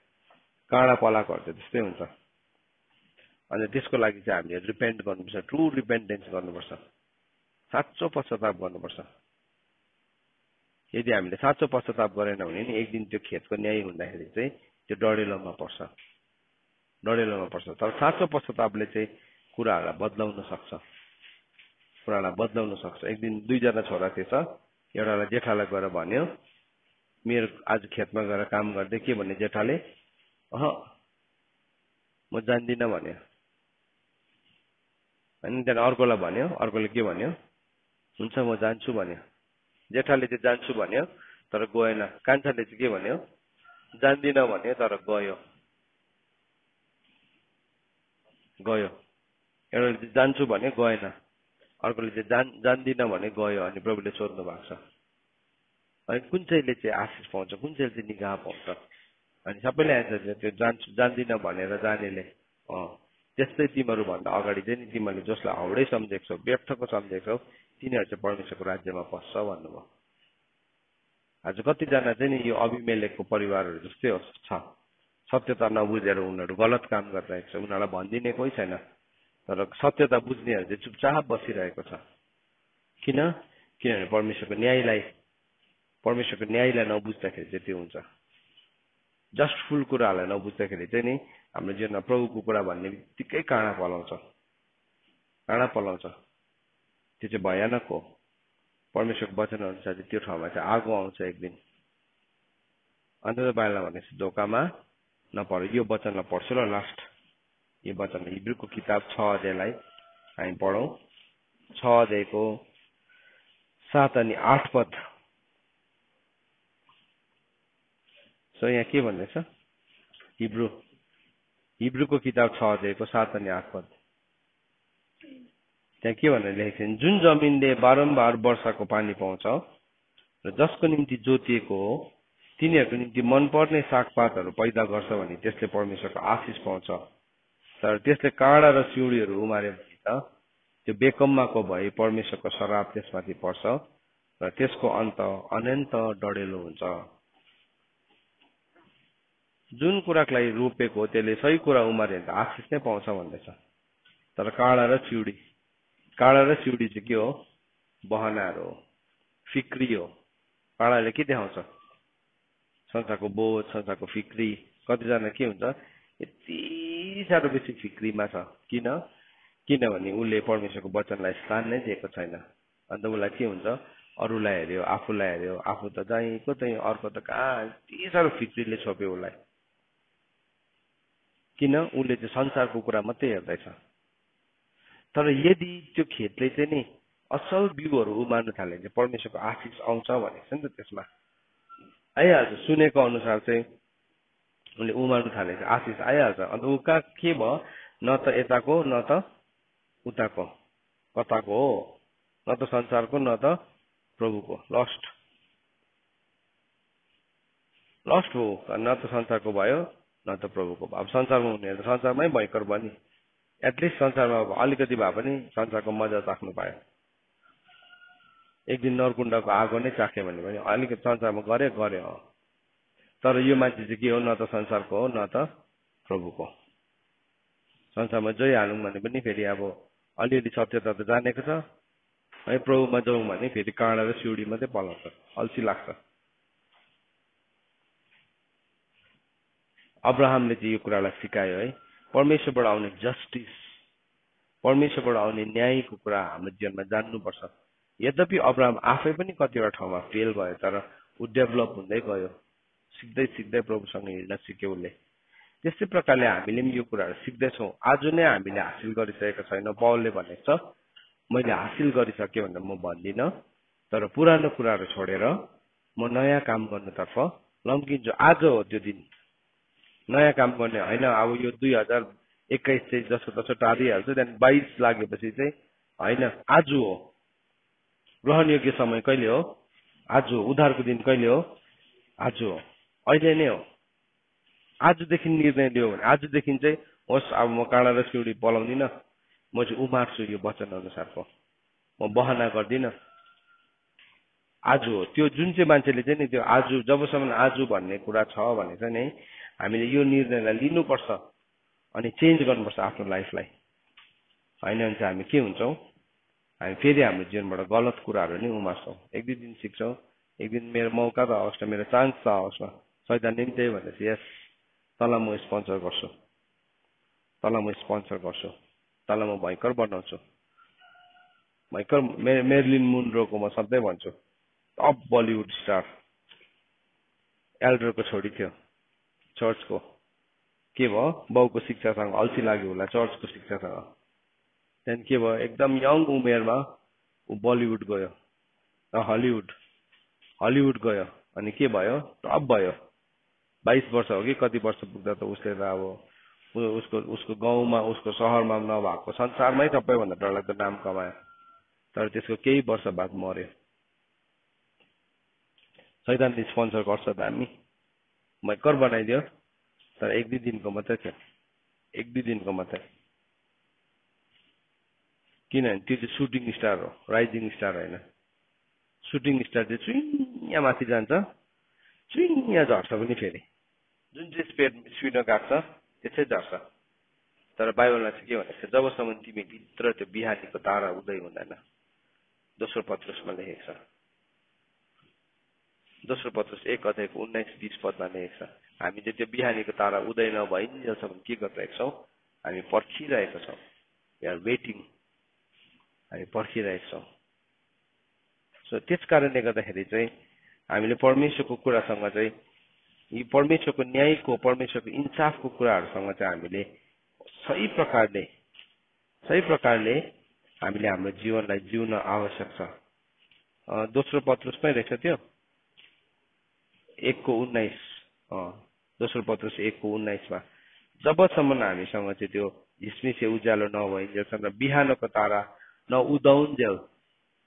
काँडा पलाएकोहरू चाहिँ त्यस्तै हुन्छ। अनि त्यसको लागि चाहिँ हामीले रिपेन्ट गर्नुपर्छ, ट्रु रिपेन्टेन्स गर्नुपर्छ, साँचो पश्चाताप गर्नुपर्छ। यदि हामीले साँचो पश्चाताप गरेन भने नि एक दिन त्यो खेतको न्याय हुँदाखेरि चाहिँ त्यो डढेलोमा पर्छ, डढेलोमा पर्छ। तर साँचो पश्चातापले चाहिँ कुराहरूलाई बदलाउन सक्छ, कुरालाई बदलाउन सक्छ। एक दिन 2 जना छोरा थिएछ, एउटालाई जेठालाई गएर भन्यो, मेरो आज खेतमा गएर काम गर्दै के भन्ने जेठाले, म जान्दिनँ भन्यो। अनि त्यहाँदेखि अर्कोलाई भन्यो, अर्कोले के भन्यो, हुन्छ म जान्छु भन्यो। जेठाले चाहिँ जान्छु भन्यो तर गएन। कान्छाले चाहिँ के भन्यो, जान्दिनँ भन्यो तर गयो। एउटाले चाहिँ जान्छु भन्यो गएन, अर्कोले चाहिँ जान्दिनँ भने गयो। अनि प्रभुले सोध्नु भएको छ, अनि कुन चाहिँले चाहिँ आशिष पाउँछ, कुन चाहिँले चाहिँ निगाह पाउँछ? अनि सबैले एन्सर दिन्छ त्यो जान्दिनँ भनेर जानेले। त्यस्तै तिमीहरू भन्दा अगाडि चाहिँ नि तिमीहरूले जसलाई हाउडै सम्झेको छौ, व्यर्थको सम्झेको छौ, तिनीहरू चाहिँ परमेश्वरको राज्यमा पस्छ भन्नुभयो। आज कतिजना चाहिँ नि यो अभिमेलेकको परिवारहरू जस्तै हो, सत्यता नबुझेर उनीहरू गलत काम गरिरहेको छ, उनीहरूलाई भनिदिने कोही छैन। तर सत्यता बुझ्नेहरू चाहिँ चुपचाप बसिरहेको छ। किनभने परमेश्वरको न्यायलाई नबुझ्दाखेरि चाहिँ त्यो हुन्छ। जस्ट फुल कुराहरूलाई नबुझ्दाखेरि चाहिँ नि हाम्रो जीवनमा प्रभुको कुरा भन्ने बित्तिकै काँडा पलाउँछ। त्यो चाहिँ भयानक हो। परमेश्वरको वचन अनुसार चाहिँ त्यो ठाउँमा चाहिँ आगो आउँछ एक दिन। अन्त तपाईँलाई भनेपछि धोकामा नपर। यो वचनलाई पढ्छु ल लास्ट। यो वचन हिब्रूको किताब 6 अध्यायलाई हामी पढौँ। 6 अध्यायको 7 अनि 8 पद। सो यहाँ के भन्दैछ? हिब्रूको किताब 6 अध्यायको 7 अनि 8 पद। त्यहाँ के भनेर लेखेको छ? जुन जमिनले बारम्बार वर्षाको पानी पाउँछ र जसको निम्ति जोतिएको हो तिनीहरूको निम्ति मनपर्ने सागपातहरू पैदा गर्छ भने त्यसले परमेश्वरको आशिष पाउँछ। तर त्यसले काँडा र सिउँडीहरू उमार्यो भने त त्यो बेकम्माको भई परमेश्वरको श्राप त्यसमाथि पर्छ र त्यसको अन्त अनन्त डढेलो हुन्छ। जुन कुराको लागि रोपेको हो त्यसले सही कुरा उमार्यो भने त आशिष नै पाउँछ भन्दैछ। तर काँडा र सिउँडी चाहिँ के हो? बहनाहरू हो, फिक्री हो। काँडाले के देखाउँछ? संसारको बोझ, संसारको फिक्री। कतिजना के हुन्छ? यति साह्रो बेसी फिक्रीमा छ। किनभने उसले परमेश्वरको वचनलाई स्थान नै दिएको छैन। अन्त उसलाई के हुन्छ? अरूलाई हेऱ्यो, आफूलाई हेऱ्यो, आफू त जहीँको त्यहीँ, अर्को त कहाँ। यति साह्रो फिक्रीले छोप्यो उसलाई। किन? उसले चाहिँ संसारको कुरा मात्रै हेर्दैछ। तर यदि त्यो खेतले चाहिँ नि असल बिउहरू उमार्न थाल्यो भने परमेश्वरको आशिष आउँछ भनेको छ नि त। त्यसमा आइहाल्छ। सुनेको अनुसार चाहिँ उसले उमार्नु थाले आशिष आइहाल्छ। अन्त ऊ कहाँ के भयो? न त यताको न त उताको, कताको हो? न त संसारको न त प्रभुको। लस्ट हो। न त संसारको भयो न त प्रभुको भयो। अब संसारमा हुने त संसारमै भयङ्कर भयो नि। एटलिस्ट संसारमा अलिकति भए पनि संसारको मजा चाख्नु पायो। एक दिन नरकुण्डको आगो नै चाख्यो भने पनि अलिकति संसारमा गरे हो। तर यो मान्छे चाहिँ के हो? न त संसारको हो न त प्रभुको। संसारमा जय हालौँ भने पनि फेरि अब अलिअलि सत्यता त जानेको छ है। प्रभुमा जाउँ भने फेरि काँडा र सिउँडी मात्रै पलाउँछ, अल्छी लाग्छ। अब्राहमले चाहिँ यो कुरालाई सिकायो है। परमेश्वरबाट आउने जस्टिस, परमेश्वरबाट आउने न्यायको कुरा हाम्रो जीवनमा जान्नुपर्छ। यद्यपि अब्राहम आफै पनि कतिवटा ठाउँमा फेल भयो, तर ऊ डेभलप हुँदै गयो। सिक्दै प्रभुसँग हिँड्न सिक्यो उसले। त्यस्तै प्रकारले हामीले पनि यो कुराहरू सिक्दैछौँ। आज नै हामीले हासिल गरिसकेका छैनौँ। पावलले भनेको छ मैले हासिल गरिसकेँ भनेर म भन्दिनँ, तर पुरानो कुराहरू छोडेर म नयाँ काम गर्नुतर्फ लम्किन्छु। आज हो त्यो दिन नयाँ काम गर्ने होइन। अब यो 2021 चाहिँ जसो तसो टारिहाल्छ, त्यहाँदेखि 22 लागेपछि चाहिँ होइन। आज हो ग्रहण योग्य समय। कहिले हो? आज हो। उद्धारको दिन कहिले हो? आज हो। अहिले नै हो। आजदेखि निर्णय लियो भने आजदेखि चाहिँ होस् अब म काँडा र सिउँडी पलाउँदिनँ, म चाहिँ उमार्छु यो वचन अनुसारको, म बहाना गर्दिनँ। आज हो। त्यो जुन चाहिँ मान्छेले चाहिँ नि त्यो आज जबसम्म आज भन्ने कुरा छ भने चाहिँ नि हामीले यो निर्णयलाई लिनुपर्छ अनि चेन्ज गर्नुपर्छ आफ्नो लाइफलाई। होइन भने चाहिँ हामी के हुन्छौँ? हामी फेरि हाम्रो जीवनबाट गलत कुराहरू नै उमार्छौँ। एक दुई दिन सिक्छौँ, एक दिन मेरो मौका त आओस् न, मेरो चान्स त आओस् न। शैतानले पनि त्यही भनेपछि यस तँलाई म स्पोन्सर गर्छु, तँलाई म भयङ्कर बनाउँछु। भयङ्कर मेरिलिन मुनरोको म सधैँ भन्छु, टप बलिउड स्टार। एल्डरको छोडी थियो, चर्चको। के भयो? बाउको शिक्षासँग अल्छी लाग्यो होला, चर्चको शिक्षासँग। त्यहाँदेखि के भयो? एकदम यङ उमेरमा ऊ बलिउड गयो, हलिउड गयो। अनि के भयो? टप भयो। 22 वर्ष हो कि कति वर्ष पुग्दा त उसले त अब उसको गाउँमा, उसको सहरमा नभएको संसारमै सबैभन्दा डरलाग्दो नाम कमायो। तर त्यसको केही वर्ष बाद मर्यो। शैतानले स्पोन्सर गर्छ त हामी, भयङ्कर बनाइदियो। तर एक दुई दिनको मात्रै थियो, एक दुई दिनको मात्रै। किनभने त्यो चाहिँ सुटिङ स्टार हो, राइजिङ स्टार होइन। सुटिङ स्टार चाहिँ चुइँ माथि जान्छ, चुइँ झर्छ पनि फेरि। जुन चाहिँ स्पिडमा काट्छ त्यसै झर्छ। तर बाइबलमा चाहिँ के भनेको छ? जबसम्म तिमी भित्र त्यो बिहानीको तारा उदय हुँदैन। दोस्रो पत्रुसमा लेखेको छ, दोस्रो पत्रुस 1 अध्यायको 19-20 पदमा लेखेको छ। हामीले त्यो बिहानीको तारा उदय नभइन्जेलसम्म के गरिरहेको छौँ? हामी पर्खिरहेको छौँ। We are waiting. हामी पर्खिरहेका छौँ। सो त्यस कारणले गर्दाखेरि चाहिँ हामीले परमेश्वरको कुरासँग चाहिँ यी परमेश्वरको न्यायको परमेश्वरको इन्साफको कुराहरूसँग चाहिँ हामीले सही प्रकारले हामीले हाम्रो जीवनलाई जिउन आवश्यक छ। दोस्रो पत्रुसमै रहेछ त्यो 1:19 दोस्रो पत्रुस 1:19 जबसम्म हामीसँग चाहिँ त्यो झिसमिसे उज्यालो नभइन्जेलसम्म बिहानको तारा नउदाउन्जेल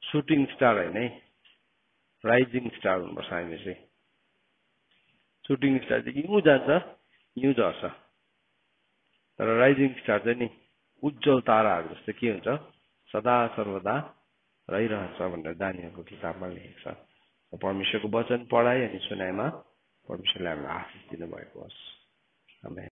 सुटिङ स्टार होइन है, राइजिङ स्टार हुनुपर्छ। हामी चाहिँ सुटिङ स्टार चाहिँ युँ जान्छ युँ झर्छ, तर राइजिङ स्टार चाहिँ नि उज्जवल ताराहरू जस्तो के हुन्छ, सदा सर्वदा रहिरहन्छ भनेर दानियलको किताबमा लेखेको छ। परमेश्वरको वचन पढाइ अनि सुनाइमा परमेश्वरले हामीलाई आशिष दिनुभएको होस्। आमेन।